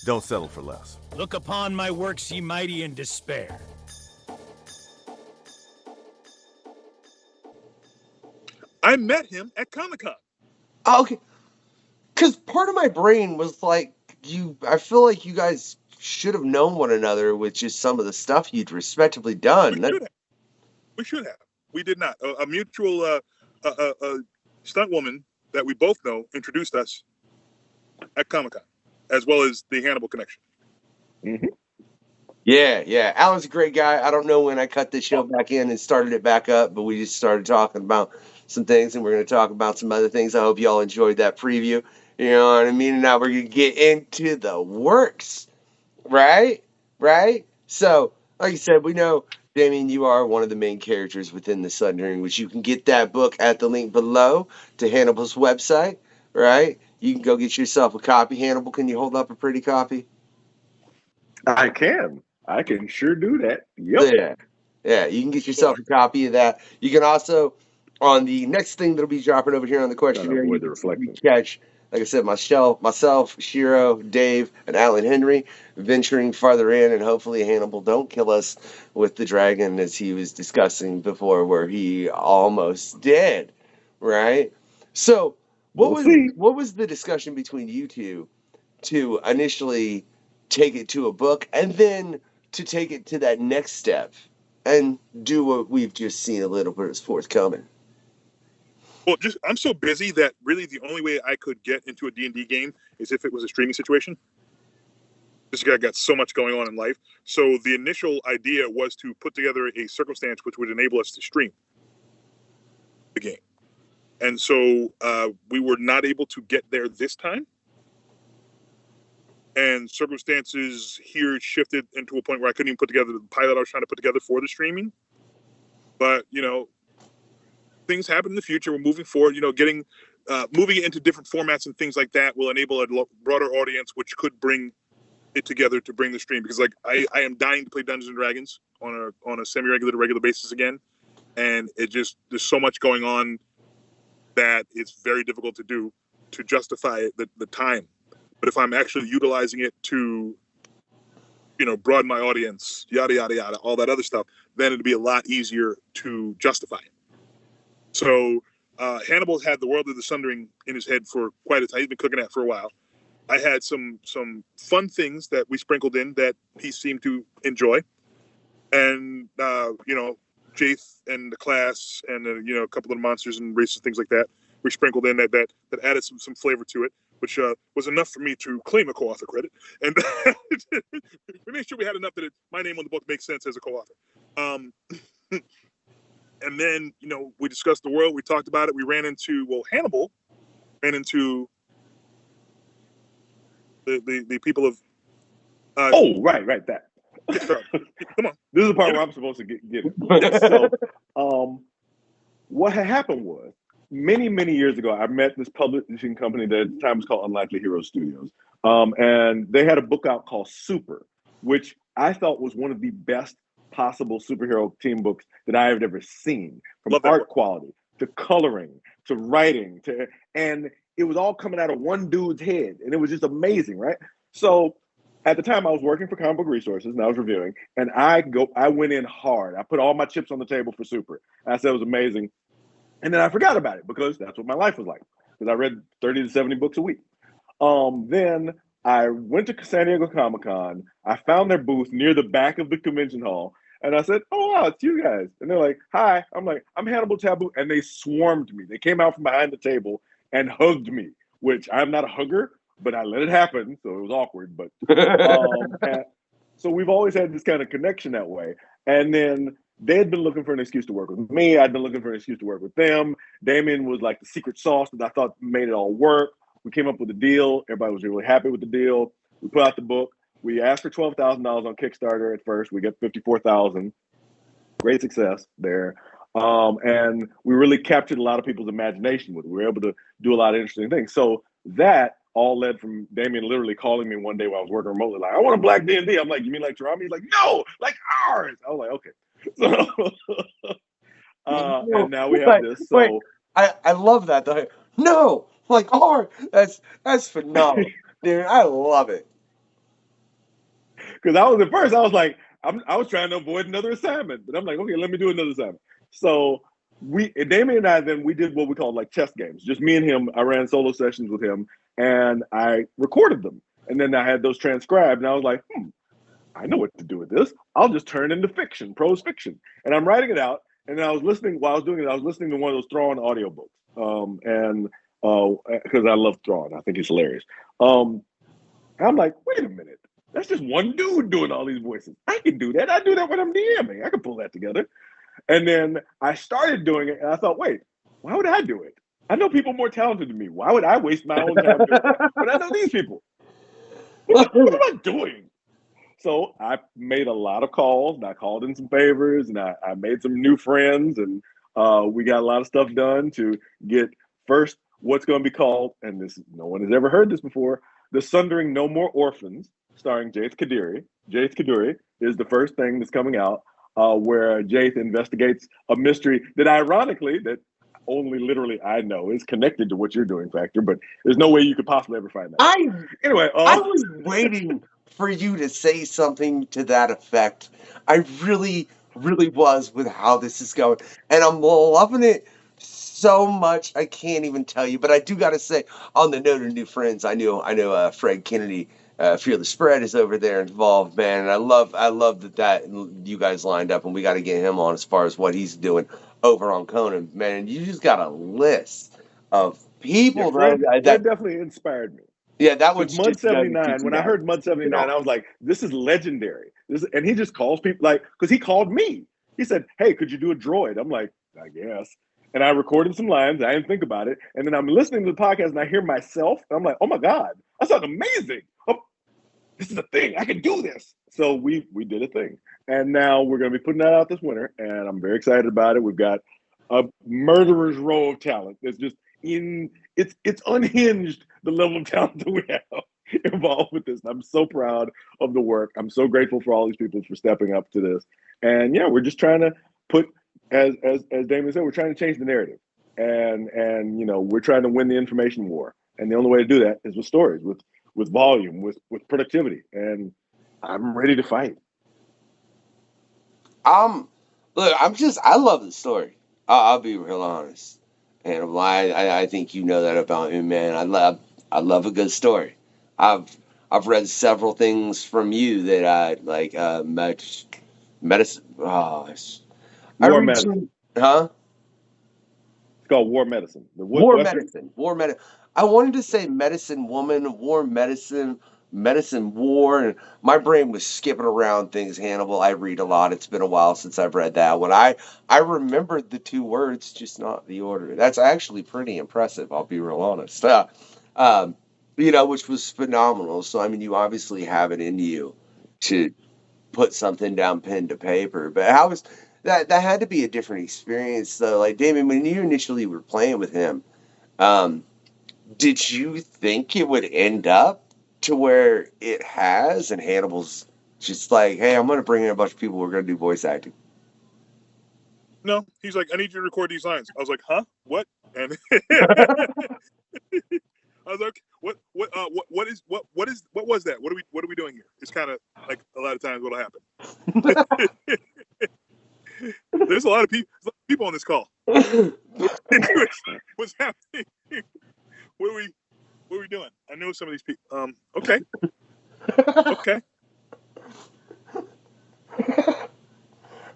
Don't settle for less. Look upon my works, ye mighty, in despair. I met him at Comic-Con. Oh, okay. Because part of my brain was like, I feel like you guys should have known one another with just some of the stuff you'd respectively done. We should have. We did not. A mutual stunt woman that we both know introduced us at Comic-Con, as well as the Hannibal connection. Mm-hmm. Yeah. Alan's a great guy. I don't know when I cut this show back in and started it back up, but we just started talking about some things, and we're going to talk about some other things. I hope y'all enjoyed that preview. You know what I mean? And now we're going to get into the works. Right? So, like I said, we know, Damion, you are one of the main characters within the Sundering, which you can get that book at the link below to Hannibal's website, right? You can go get yourself a copy. Hannibal, can you hold up a pretty copy? I can sure do that. Yep. Yeah, you can get yourself a copy of that. You can also, on the next thing that'll be dropping over here on the questionnaire, you can catch like I said, myself, Shiro, Dave, and Alan Henry venturing farther in, and hopefully Hannibal don't kill us with the dragon as he was discussing before, where he almost did, right? So, what was the discussion between you two to initially take it to a book and then to take it to that next step and do what we've just seen a little bit is forthcoming? Well, I'm so busy that really the only way I could get into a D&D game is if it was a streaming situation. Just I got so much going on in life. So the initial idea was to put together a circumstance which would enable us to stream the game. And so we were not able to get there this time. And circumstances here shifted into a point where I couldn't even put together the pilot I was trying to put together for the streaming. But, things happen in the future. We're moving forward, moving it into different formats and things like that will enable a broader audience, which could bring it together to bring the stream. Because I am dying to play Dungeons and Dragons on a semi-regular to regular basis again. And there's so much going on that it's very difficult to justify the time. But if I'm actually utilizing it to, broaden my audience, yada, yada, yada, all that other stuff, then it'd be a lot easier to justify it. So Hannibal's had the World of the Sundering in his head for quite a time. He's been cooking at for a while. I had some fun things that we sprinkled in that he seemed to enjoy. And, Jaith and the class and, a couple of the monsters and races, things like that, we sprinkled in that added some flavor to it, which was enough for me to claim a co-author credit. And we made sure we had enough that my name on the book makes sense as a co-author. And then, we discussed the world. We talked about it. We ran into, Hannibal ran into the people of... right, that. Come on. This is the part where I'm supposed to get it. So, what had happened was, many, many years ago, I met this publishing company that at the time was called Unlikely Hero Studios. And they had a book out called Super, which I thought was one of the best possible superhero team books that I have ever seen, from art quality to coloring to writing and it was all coming out of one dude's head, and it was just amazing, right? So at the time I was working for Comic Book Resources and I was reviewing, and I went in hard. I put all my chips on the table for Super. I said it was amazing, and then I forgot about it because that's what my life was like, because I read 30 to 70 books a week. Then I went to San Diego Comic-Con. I found their booth near the back of the convention hall. And I said, "Oh, wow, it's you guys." And they're like, "Hi." I'm like, "I'm Hannibal Tabu." And they swarmed me. They came out from behind the table and hugged me, which I'm not a hugger, but I let it happen. So it was awkward. But so we've always had this kind of connection that way. And then they had been looking for an excuse to work with me. I'd been looking for an excuse to work with them. Damion was like the secret sauce that I thought made it all work. We came up with a deal. Everybody was really happy with the deal. We put out the book. We asked for $12,000 on Kickstarter at first. We got $54,000. Great success there. And we really captured a lot of people's imagination with it. We were able to do a lot of interesting things. So that all led from Damion literally calling me one day while I was working remotely, like, "I want a black D&D." I'm like, "You mean like Toronto?" He's like, "No, like ours." I was like, "Okay." So, and now we have this. So I love that though. No, like ours. That's phenomenal, dude. I love it. Because at first I was like, I was trying to avoid another assignment, but I'm like, okay, let me do another assignment. So Damion and I, then we did what we called like chess games. Just me and him. I ran solo sessions with him, and I recorded them, and then I had those transcribed. And I was like, I know what to do with this. I'll just turn it into fiction, prose fiction. And I'm writing it out. And then I was listening while I was doing it. I was listening to one of those Thrawn audiobooks, and because I love Thrawn, I think he's hilarious. And I'm like, wait a minute. That's just one dude doing all these voices. I can do that. I do that when I'm DMing. I can pull that together. And then I started doing it, and I thought, wait, why would I do it? I know people more talented than me. Why would I waste my own time doing that? But I know these people. What am I doing? So I made a lot of calls, and I called in some favors, and I made some new friends, and we got a lot of stuff done to get first what's going to be called, and this no one has ever heard this before, The Sundering No More Orphans, starring Jaith Kadiri. Jaith Kadiri is the first thing that's coming out, where Jaith investigates a mystery that, ironically, that only literally I know is connected to what you're doing, Factor, but there's no way you could possibly ever find that. Anyway, I was waiting for you to say something to that effect. I really, really was with how this is going. And I'm loving it so much I can't even tell you. But I do gotta say, on the note of new friends, I know Fred Kennedy, Fear the Spread is over there involved, man. And I love that you guys lined up and we gotta get him on as far as what he's doing over on Conan. Man, you just got a list of people Fred that definitely inspired me. yeah, that was Mud just 79. When I heard Mud 79, I was like, this is legendary. And he just calls people because he called me. He said, hey, could you do a droid? I'm like, I guess. And I recorded some lines. I didn't think about it. And then I'm listening to the podcast and I hear myself. And I'm like, oh my God, that sounds amazing. Oh, this is a thing. I can do this. So we did a thing. And now we're going to be putting that out this winter. And I'm very excited about it. We've got a murderer's row of talent. It's just it's unhinged, the level of talent that we have involved with this. I'm so proud of the work. I'm so grateful for all these people for stepping up to this. And yeah, we're just trying to put, as Damion said, we're trying to change the narrative. And we're trying to win the information war. And the only way to do that is with stories, with volume, with productivity. And I'm ready to fight. Look, I love the story. I'll be real honest. And I think you know that about me, man. I love a good story. I've read several things from you that I like. Medicine. Oh, War medicine. Huh? It's called War Medicine. War medicine. War medicine. I wanted to say medicine woman, war medicine, medicine war, and my brain was skipping around things. Hannibal. I read a lot. It's been a while since I've read that one. I remembered the two words, just not the order. That's actually pretty impressive. I'll be real honest. Which was phenomenal. So I mean, you obviously have it in you to put something down pen to paper. But how was that? That had to be a different experience, though. Like Damion, when you initially were playing with him, did you think it would end up to where it has, and Hannibal's just like, hey, I'm going to bring in a bunch of people. We're going to do voice acting. No, he's like, I need you to record these lines. I was like, huh? What? And I was like, what was that? What are we doing here? It's kind of like a lot of times what'll happen. There's a lot of people on this call. What's happening? What are we doing? I know some of these people. Okay. Okay.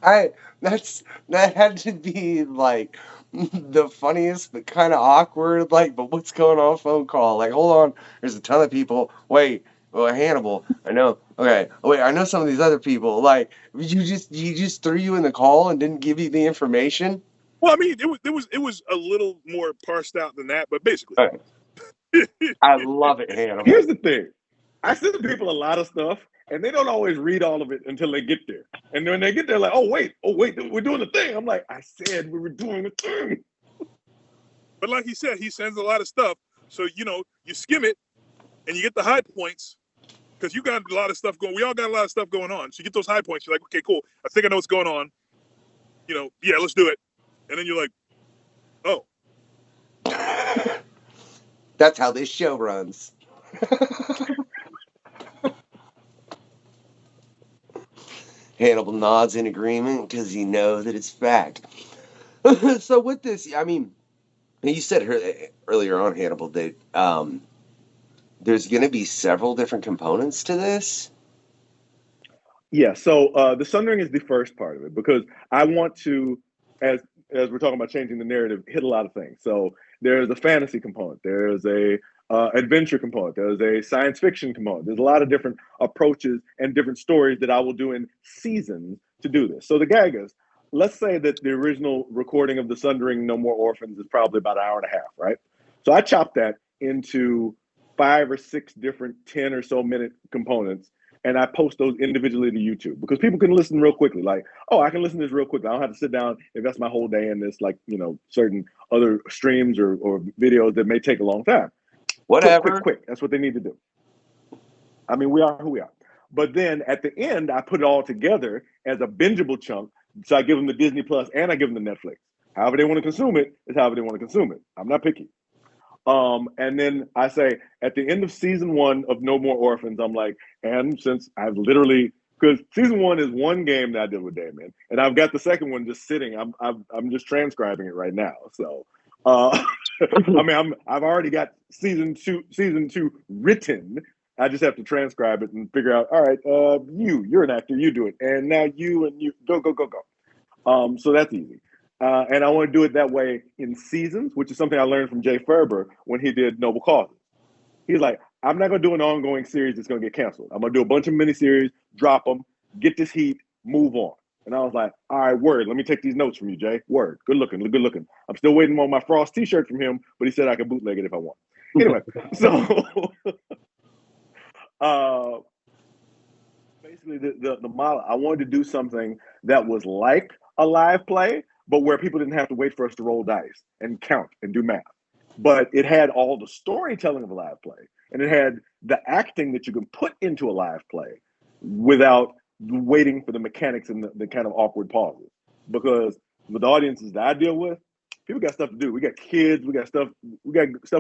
That had to be like the funniest but kind of awkward, like, but what's going on phone call? Like, hold on, there's a ton of people. Wait, well, Hannibal, I know. Okay, wait, I know some of these other people. Like, he just threw you in the call and didn't give you the information. Well, I mean, it was a little more parsed out than that, but basically. Right. I love it, Hannibal. Here's the thing. I send people a lot of stuff, and they don't always read all of it until they get there. And when they get there, like, oh wait, we're doing the thing. I'm like, I said we were doing the thing. But like he said, he sends a lot of stuff. So, you skim it, and you get the high points, because you got a lot of stuff going. We all got a lot of stuff going on. So you get those high points. You're like, okay, cool. I think I know what's going on. Yeah, let's do it. And then you're like, oh. That's how this show runs. Hannibal nods in agreement because you know that it's fact. So with this, I mean, you said earlier on, Hannibal, that there's going to be several different components to this. Yeah, so the Sundering is the first part of it because I want to, as we're talking about changing the narrative, hit a lot of things. So there's a fantasy component, there's a adventure component, there's a science fiction component. There's a lot of different approaches and different stories that I will do in seasons to do this. So the gag is, let's say that the original recording of The Sundering No More Orphans is probably about an hour and a half, right? So I chopped that into 5 or 6 different 10 or so minute components, and I post those individually to YouTube because people can listen real quickly. Like, oh, I can listen to this real quickly. I don't have to sit down, invest my whole day in this, like, certain other streams or videos that may take a long time. Whatever. Quick. That's what they need to do. I mean, we are who we are. But then at the end, I put it all together as a bingeable chunk. So I give them the Disney Plus and I give them the Netflix. However they want to consume it is however they want to consume it. I'm not picky. And then I say at the end of season 1 of No More Orphans, I'm like, and since I've literally, because season 1 is one game that I did with Damion, and I've got the second one just sitting. I'm just transcribing it right now. So, I mean, I've already got season two written. I just have to transcribe it and figure out. All right, you're an actor, you do it, and now you go. So that's easy. And I want to do it that way in seasons, which is something I learned from Jay Ferber when he did Noble Causes. He's like, I'm not going to do an ongoing series that's going to get canceled. I'm going to do a bunch of miniseries, drop them, get this heat, move on. And I was like, all right, word. Let me take these notes from you, Jay. Word. Good looking. I'm still waiting on my Frost t-shirt from him, but he said I could bootleg it if I want. Anyway, so basically the model, I wanted to do something that was like a live play, but where people didn't have to wait for us to roll dice and count and do math. But it had all the storytelling of a live play, and it had the acting that you can put into a live play without waiting for the mechanics and the kind of awkward pauses. Because with the audiences that I deal with, people got stuff to do. We got kids, we got stuff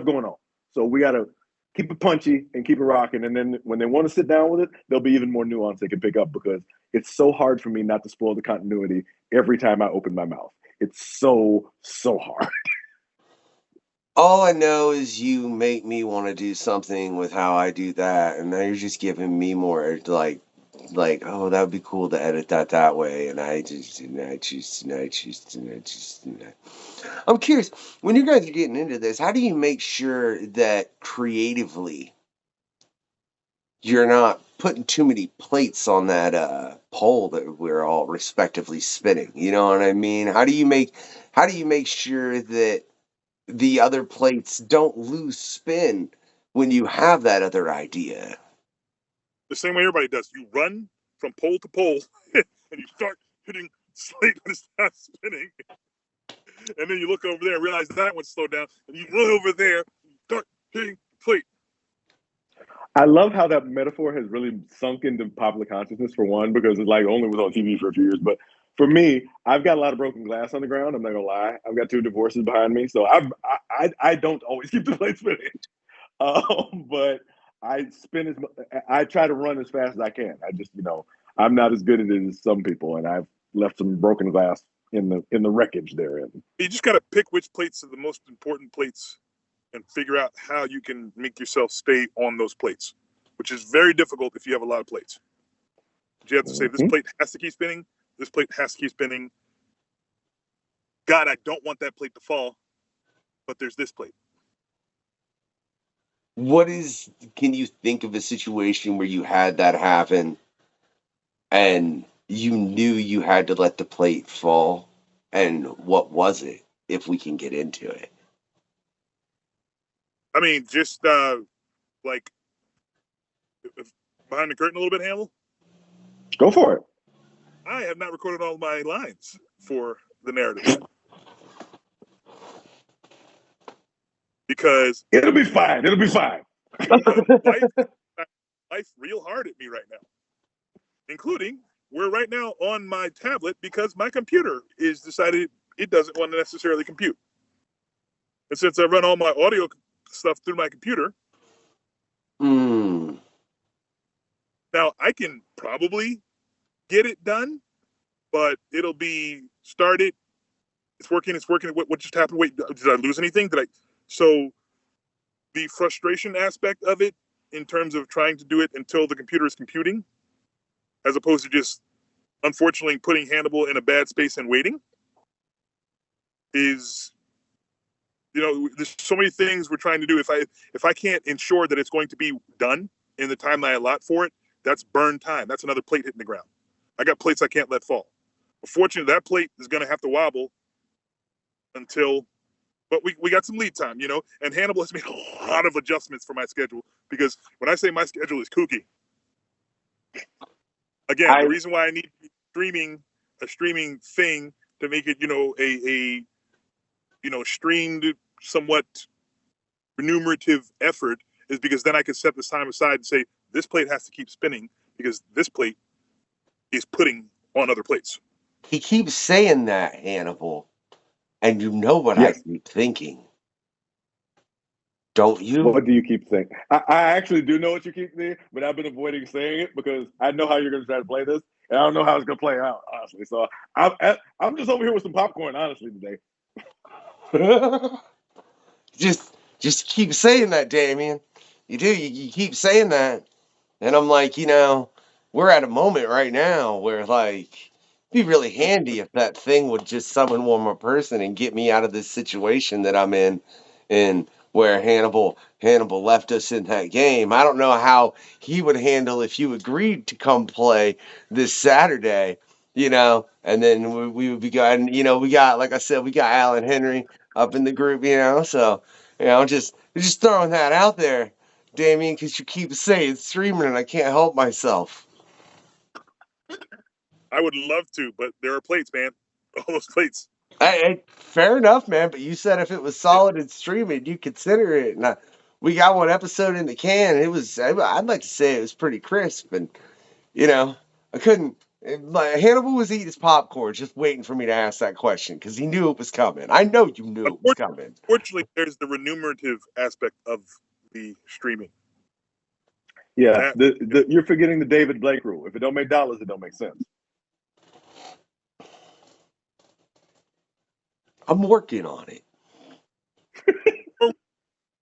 going on. So we got to keep it punchy and keep it rocking. And then when they want to sit down with it, there'll be even more nuance they can pick up, because it's so hard for me not to spoil the continuity every time I open my mouth. It's so hard. All I know is you make me want to do something with how I do that, and now you're just giving me more like, oh, that would be cool to edit that way, and I choose to. I'm curious, when you guys are getting into this, how do you make sure that creatively you're not putting too many plates on that pole that we're all respectively spinning? You know what I mean? How do you make sure that the other plates don't lose spin when you have that other idea? The same way everybody does. You run from pole to pole, and you start hitting slate when it stops spinning. And then you look over there and realize that one's slowed down, and you run over there, and start hitting plate. I love how that metaphor has really sunk into popular consciousness, for one, because it's like only was on TV for a few years. But for me, I've got a lot of broken glass on the ground. I'm not gonna lie. I've got 2 divorces behind me, so I don't always keep the plate spinning. But I try to run as fast as I can. I just, I'm not as good at it as some people, and I've left some broken glass in the wreckage therein. You just gotta pick which plates are the most important plates and figure out how you can make yourself stay on those plates, which is very difficult if you have a lot of plates. You have to say, this plate has to keep spinning, this plate has to keep spinning. God, I don't want that plate to fall, but there's this plate. Can you think of a situation where you had that happen and you knew you had to let the plate fall? And what was it, if we can get into it? I mean, just like behind the curtain a little bit, Hannibal? Go for it. I have not recorded all my lines for the narrative. Because it'll be fine. Life real hard at me right now. Including, we're right now on my tablet because my computer is decided it doesn't want to necessarily compute. And since I run all my audio stuff through my computer, now I can probably get it done, but it'll be started. It's working. What just happened? Wait, did I lose anything? So the frustration aspect of it, in terms of trying to do it until the computer is computing, as opposed to just, unfortunately, putting Hannibal in a bad space and waiting, is, there's so many things we're trying to do. If I can't ensure that it's going to be done in the time I allot for it, that's burn time. That's another plate hitting the ground. I got plates I can't let fall. Unfortunately, that plate is going to have to wobble until, but we got some lead time, and Hannibal has made a lot of adjustments for my schedule, because when I say my schedule is kooky, again, the reason why I need a streaming thing to make it, a streamed, somewhat remunerative effort, is because then I can set this time aside and say, this plate has to keep spinning because this plate is putting on other plates. He keeps saying that, Hannibal. And you know what I keep thinking. Don't you? What do you keep saying? I actually do know what you keep saying, but I've been avoiding saying it because I know how you're going to try to play this, and I don't know how it's going to play out, honestly. So I'm just over here with some popcorn, honestly, today. just keep saying that, Damion. You do. You keep saying that. And I'm like, we're at a moment right now where, like, it'd be really handy if that thing would just summon one more person and get me out of this situation that I'm in, and where Hannibal left us in that game. I don't know how he would handle if you agreed to come play this Saturday, and then we would be going, we got, like I said, we got Alan Henry up in the group, so, just throwing that out there, Damion, because you keep saying streaming and I can't help myself. I would love to, but there are plates, man. All those plates. Fair enough, man. But you said if it was solid and streaming, you consider it. And we got one episode in the can. And it was, I'd like to say it was pretty crisp. And, I couldn't. Hannibal was eating his popcorn just waiting for me to ask that question because he knew it was coming. I know you knew it was coming. Fortunately, there's the remunerative aspect of the streaming. Yeah, you're forgetting the David Blake rule. If it don't make dollars, it don't make sense. I'm working on it.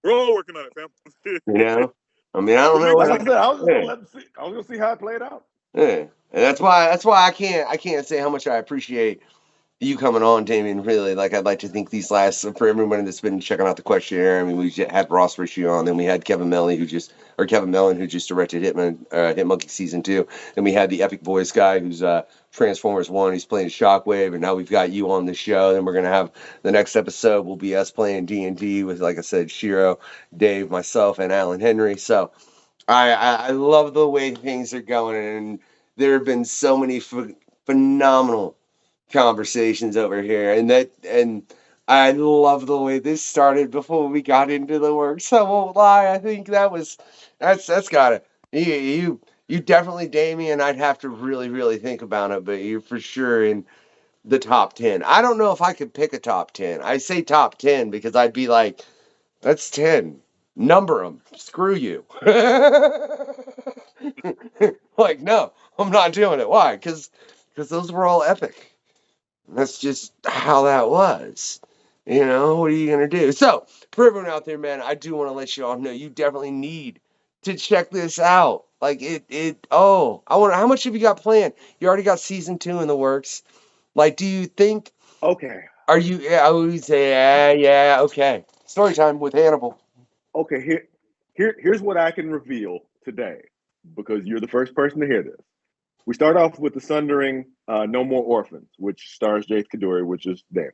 We're all working on it, fam. I mean, I don't know. Like I said, I was just gonna see how it played out. Yeah, and that's why I can't say how much I appreciate you coming on, Damion. Really, like, I'd like to think these last, for everyone that's been checking out the questionnaire. I mean, we had Ross Ritchie on, then we had Kevin Mellon, who just directed Hitmonkey season 2. Then we had the Epic Voice guy, who's Transformers 1. He's playing Shockwave, and now we've got you on the show. Then we're gonna have the next episode will be us playing D&D with, like I said, Shiro, Dave, myself, and Alan Henry. So I love the way things are going, and there have been so many phenomenal conversations over here, and I love the way this started before we got into the works. I won't lie, I think that's gotta, you definitely, Damion. I'd have to really, really think about it, but you're for sure in the top 10. I don't know if I could pick a top 10. I say top 10 because I'd be like, that's 10. Number them. Screw you. Like, no, I'm not doing it. Why? Because those were all epic. That's just how that was. What are you going to do? So, for everyone out there, man, I do want to let you all know you definitely need to check this out. Like, I wonder, how much have you got planned? You already got season 2 in the works. Like, do you think... Okay. Are you... I would say, yeah, okay. Story time with Hannibal. Okay, here's what I can reveal today, because you're the first person to hear this. We start off with the Sundering No More Orphans, which stars Jace Kaduri, which is Damion.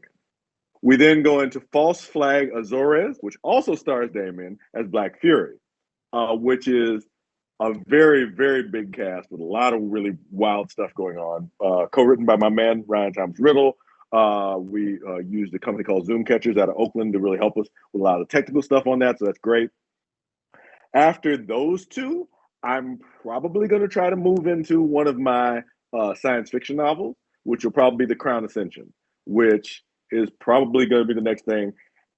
We then go into False Flag Azores, which also stars Damion as Black Fury, which is a very, very big cast with a lot of really wild stuff going on. Co-written by my man, Ryan Thomas Riddle. We used a company called Zoom Catchers out of Oakland to really help us with a lot of technical stuff on that, so that's great. After those two, I'm probably going to try to move into one of my science fiction novels, which will probably be The Crown Ascension, which is probably going to be the next thing.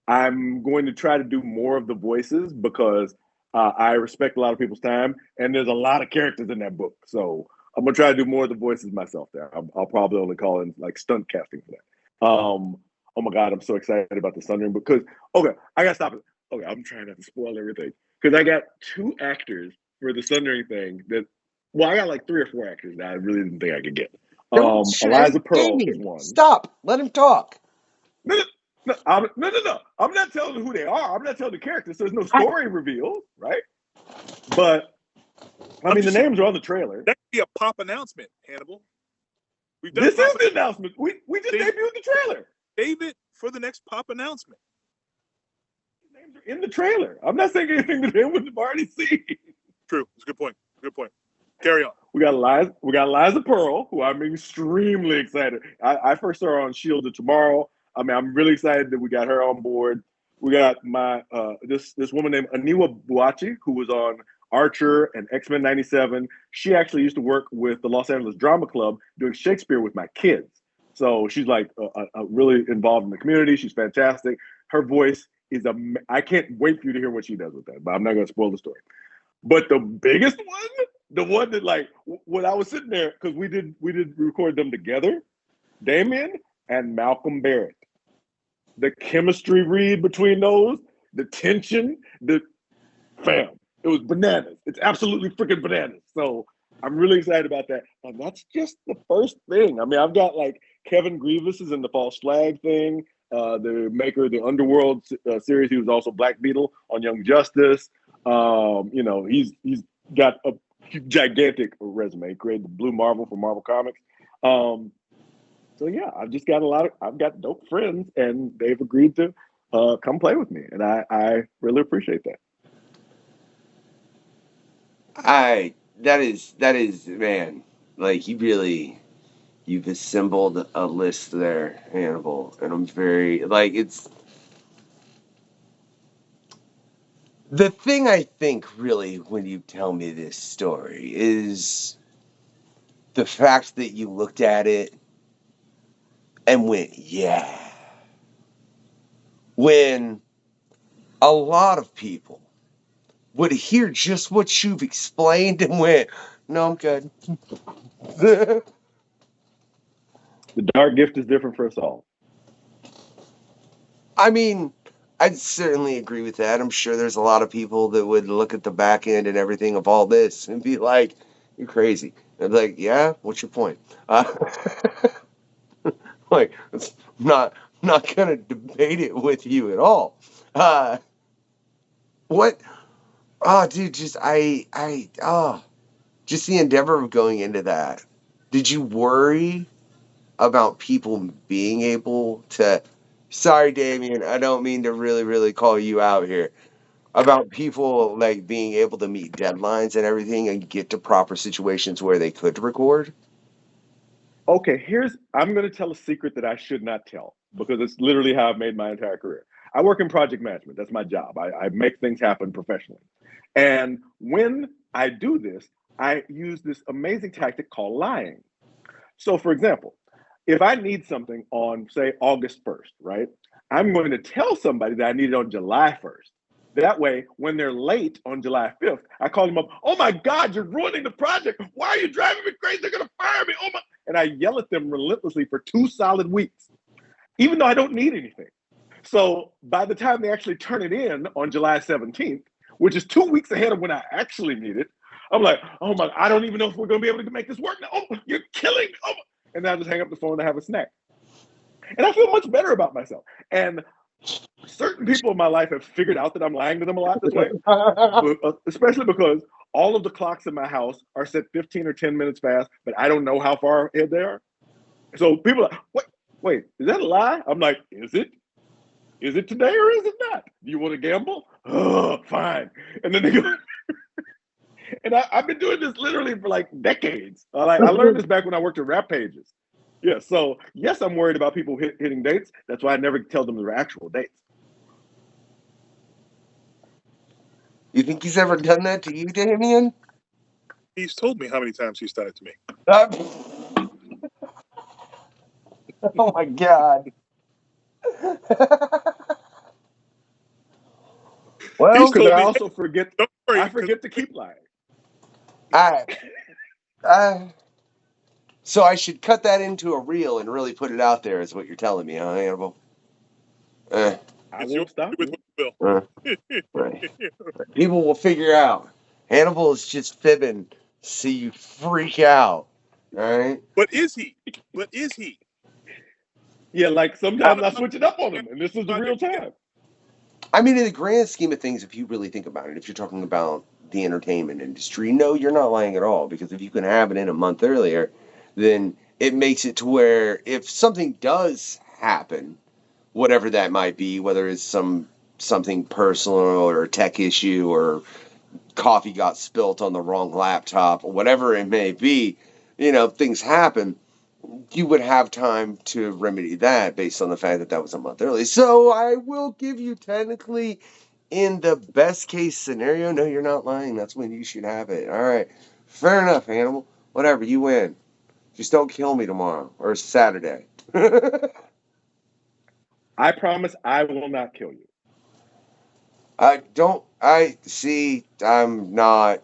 I'm going to try to do more of the voices because I respect a lot of people's time, and there's a lot of characters in that book. So I'm going to try to do more of the voices myself there. I'll probably only call in like stunt casting for that. Oh my God, I'm so excited about the Sundering because, okay, I got to stop it. Okay, I'm trying not to spoil everything because I got 2 actors for the Sundering thing that, well, I got like 3 or 4 actors that I really didn't think I could get. Eliza Pearl is one. Stop. Let him talk. No. I'm not telling who they are. I'm not telling the characters. So there's no story reveal, right? But I mean, the names are on the trailer. That could be a pop announcement, Hannibal. This is the announcement. We just debuted the trailer. Save it for the next pop announcement. The names are in the trailer. I'm not saying anything that they wouldn't have already seen. True. It's a good point. Good point. Carry on. We got Eliza Pearl, who I'm extremely excited. I first saw her on Shield of Tomorrow. I mean, I'm really excited that we got her on board. We got my this woman named Aniwa Buachi, who was on Archer and X-Men 97. She actually used to work with the Los Angeles Drama Club doing Shakespeare with my kids. So she's like really involved in the community. She's fantastic. Her voice is I can't wait for you to hear what she does with that, but I'm not going to spoil the story. But the biggest one, the one that like when I was sitting there, because we did record them together, Damion and Malcolm Barrett. The chemistry read between those, the tension, it was bananas. It's absolutely freaking bananas. So I'm really excited about that. And that's just the first thing. I mean, I've got like Kevin Grievous is in the False Flag thing, the maker of the Underworld series. He was also Black Beetle on Young Justice. He's got a gigantic resume. He created the Blue Marvel for Marvel Comics. So yeah, I've got dope friends, and they've agreed to come play with me, and I really appreciate that. That is man, like you've assembled a list there, Hannibal, and I'm very it's the thing I think really when you tell me this story is the fact that you looked at it and went, yeah. When a lot of people would hear just what you've explained and went, no, I'm good. The dark gift is different for us all. I mean, I'd certainly agree with that. I'm sure there's a lot of people that would look at the back end and everything of all this and be like, you're crazy. And be like, yeah, what's your point? Like, it's not gonna debate it with you at all. What? Oh, dude, just just the endeavor of going into that. Did you worry about people being able to? Sorry, Damion, I don't mean to really, really call you out here. About people like being able to meet deadlines and everything and get to proper situations where they could record. Okay, I'm going to tell a secret that I should not tell because it's literally how I've made my entire career. I work in project management. That's my job. I make things happen professionally. And when I do this, I use this amazing tactic called lying. So, for example, if I need something on, say, August 1st, right, I'm going to tell somebody that I need it on July 1st. That way, when they're late on July 5th, I call them up, oh my God, you're ruining the project. Why are you driving me crazy? They're going to fire me. Oh my. And I yell at them relentlessly for 2 solid weeks, even though I don't need anything. So by the time they actually turn it in on July 17th, which is 2 weeks ahead of when I actually need it, I'm like, oh my, I don't even know if we're going to be able to make this work now. Oh, you're killing me. Oh. And then I just hang up the phone and have a snack. And I feel much better about myself. And certain people in my life have figured out that I'm lying to them a lot this way, especially because all of the clocks in my house are set 15 or 10 minutes fast, but I don't know how far ahead they are. So people are like, wait, is that a lie? I'm like, is it? Is it today or is it not? Do you want to gamble? Oh, fine. And then they go. And I've been doing this literally for like decades. I learned this back when I worked at Rap Pages. Yeah, so yes, I'm worried about people hitting dates. That's why I never tell them their actual dates. You think he's ever done that to you, Damion? He's told me how many times he's done it to me. Oh my God. Well, because I also forget. I forget to keep lying. So I should cut that into a reel and really put it out there, is what you're telling me, huh, Hannibal? I won't stop. Right. People will figure out. Hannibal is just fibbing, so you freak out. All right. But is he? Yeah, like sometimes I switch it up on him, and this is the real time. I mean, in the grand scheme of things, if you really think about it, if you're talking about the entertainment industry, no, you're not lying at all. Because if you can have it in a month earlier, then it makes it to where if something does happen, whatever that might be, whether it's something personal or a tech issue or coffee got spilt on the wrong laptop or whatever it may be, things happen. You would have time to remedy that based on the fact that that was a month early. So I will give you technically, in the best case scenario, no, you're not lying. That's when you should have it. All right. Fair enough, Hannibal. Whatever, you win. Just don't kill me tomorrow or Saturday. I promise I will not kill you. I'm not.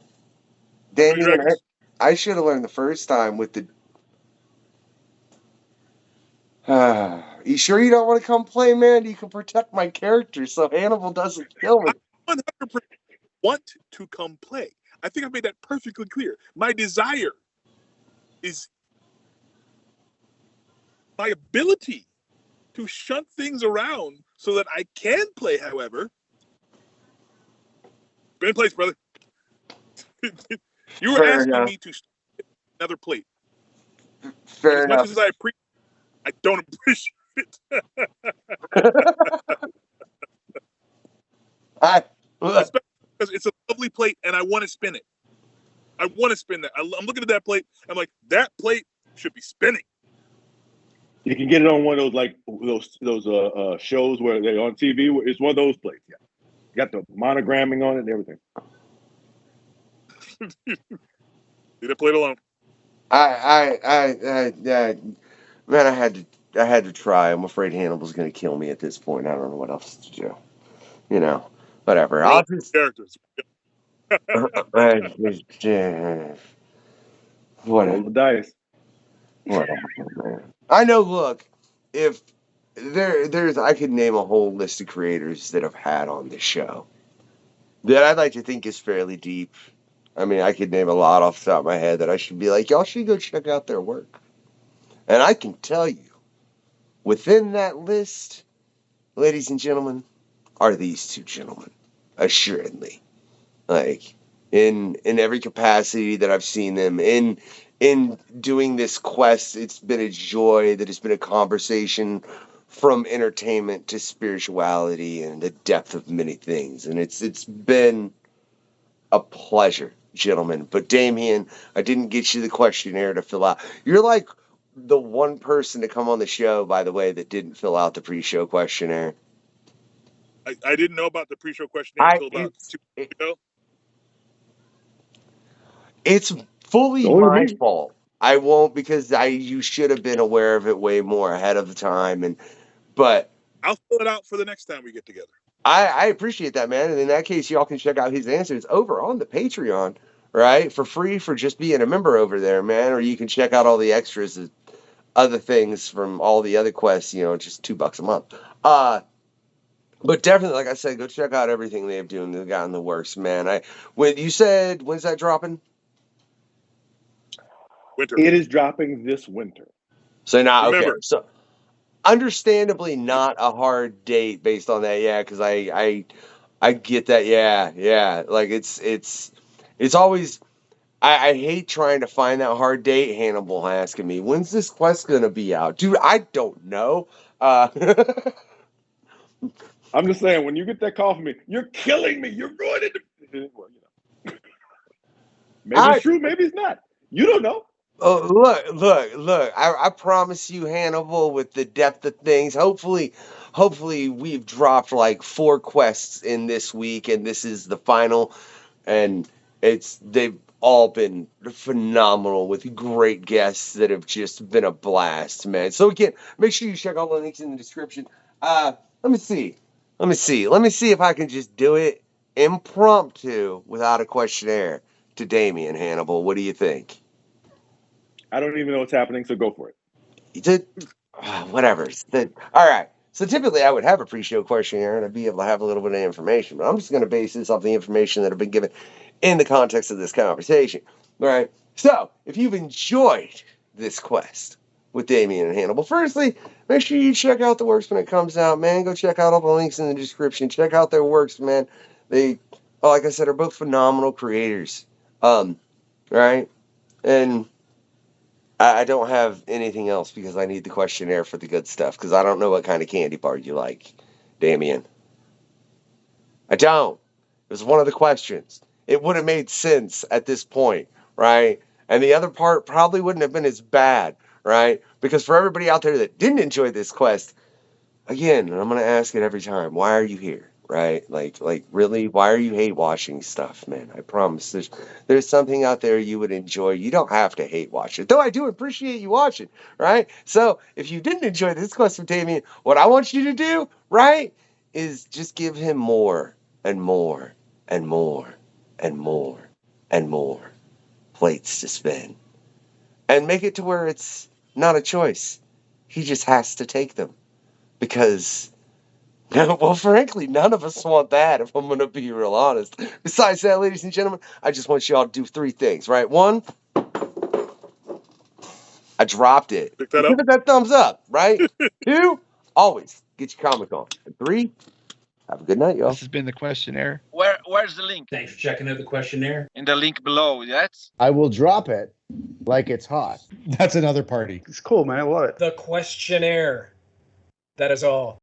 Damion, I should have learned the first time with the. You sure you don't want to come play, man? You can protect my character so Hannibal doesn't kill me. I 100% want to come play. I think I made that perfectly clear. My desire is my ability to shunt things around so that I can play, however. Been in place, brother. You were Fair asking enough. me to start another plate. Fair as enough. much as I don't appreciate it. Especially because it's a lovely plate and I want to spin it. I want to spin that. I'm looking at that plate. I'm like, that plate should be spinning. You can get it on one of those like those shows where they're on TV. It's one of those plates. Yeah, got the monogramming on it and everything. Leave that plate alone. Man, I had to try. I'm afraid Hannibal's going to kill me at this point. I don't know what else to do. You know, whatever. I'll just characters. Whatever. Roll the dice. Whatever, man. I know. Look, if there's, I could name a whole list of creators that I've had on this show that I'd like to think is fairly deep. I mean, I could name a lot off the top of my head that I should be like, y'all should go check out their work. And I can tell you, within that list, ladies and gentlemen, are these two gentlemen, assuredly. Like, in every capacity that I've seen them, in doing this quest, it's been a joy, that it's been a conversation from entertainment to spirituality and the depth of many things. And it's been a pleasure, gentlemen. But Damion, I didn't get you the questionnaire to fill out. You're like the one person to come on the show, by the way, that didn't fill out the pre-show questionnaire. I didn't know about the pre-show questionnaire until about 2 weeks ago. It's fully my fault. I won't, because you should have been aware of it way more ahead of the time. But I'll fill it out for the next time we get together. I appreciate that, man. And in that case, y'all can check out his answers over on the Patreon, right? For free, for just being a member over there, man. Or you can check out all the extras, other things from all the other quests, just $2 a month. But definitely, like I said, go check out everything they've got in the works, man. When you said, when's that dropping? Winter. It is dropping this winter. So now, okay. So understandably not a hard date based on that, yeah, because I get that, yeah. Like it's always, I hate trying to find that hard date. Hannibal asking me, when's this quest gonna be out? Dude, I don't know. I'm just saying, when you get that call from me, you're killing me. You're ruining it. Well, maybe it's true, maybe it's not. You don't know. Oh, look. I promise you, Hannibal, with the depth of things, hopefully we've dropped like 4 quests in this week, and this is the final, and they've all been phenomenal with great guests that have just been a blast, man. So again, make sure you check all the links in the description. Let me see if I can just do it impromptu without a questionnaire to Damion. Hannibal, what do you think? I don't even know what's happening, so go for it. Whatever. All right. So typically I would have a pre-show questionnaire and I'd be able to have a little bit of information, but I'm just going to base this off the information that have been given in the context of this conversation. All right. So if you've enjoyed this quest with Damion and Hannibal, firstly, make sure you check out the works when it comes out, man. Go check out all the links in the description. Check out their works, man. They, like I said, are both phenomenal creators. Right? And I don't have anything else because I need the questionnaire for the good stuff, because I don't know what kind of candy bar you like, Damion. I don't. It was one of the questions. It would have made sense at this point, right? And the other part probably wouldn't have been as bad, right? Because for everybody out there that didn't enjoy this quest, again, and I'm going to ask it every time, why are you here? right? Like really, why are you hate watching stuff, man? I promise there's something out there you would enjoy. You don't have to hate watch it, though I do appreciate you watching, right? So if you didn't enjoy this quest from Damion, what I want you to do, right, is just give him more and more and more and more and more plates to spin. And make it to where it's not a choice. He just has to take them. Because, well, frankly, none of us want that, if I'm going to be real honest. Besides that, ladies and gentlemen, I just want you all to do 3 things, right? 1, I dropped it. Pick that Give up. it that thumbs up, right? 2, always get your comic on. And 3, have a good night, y'all. This has been the questionnaire. Where's the link? Thanks for checking out the questionnaire. In the link below, yes? I will drop it like it's hot. That's another party. It's cool, man. I love it. The questionnaire. That is all.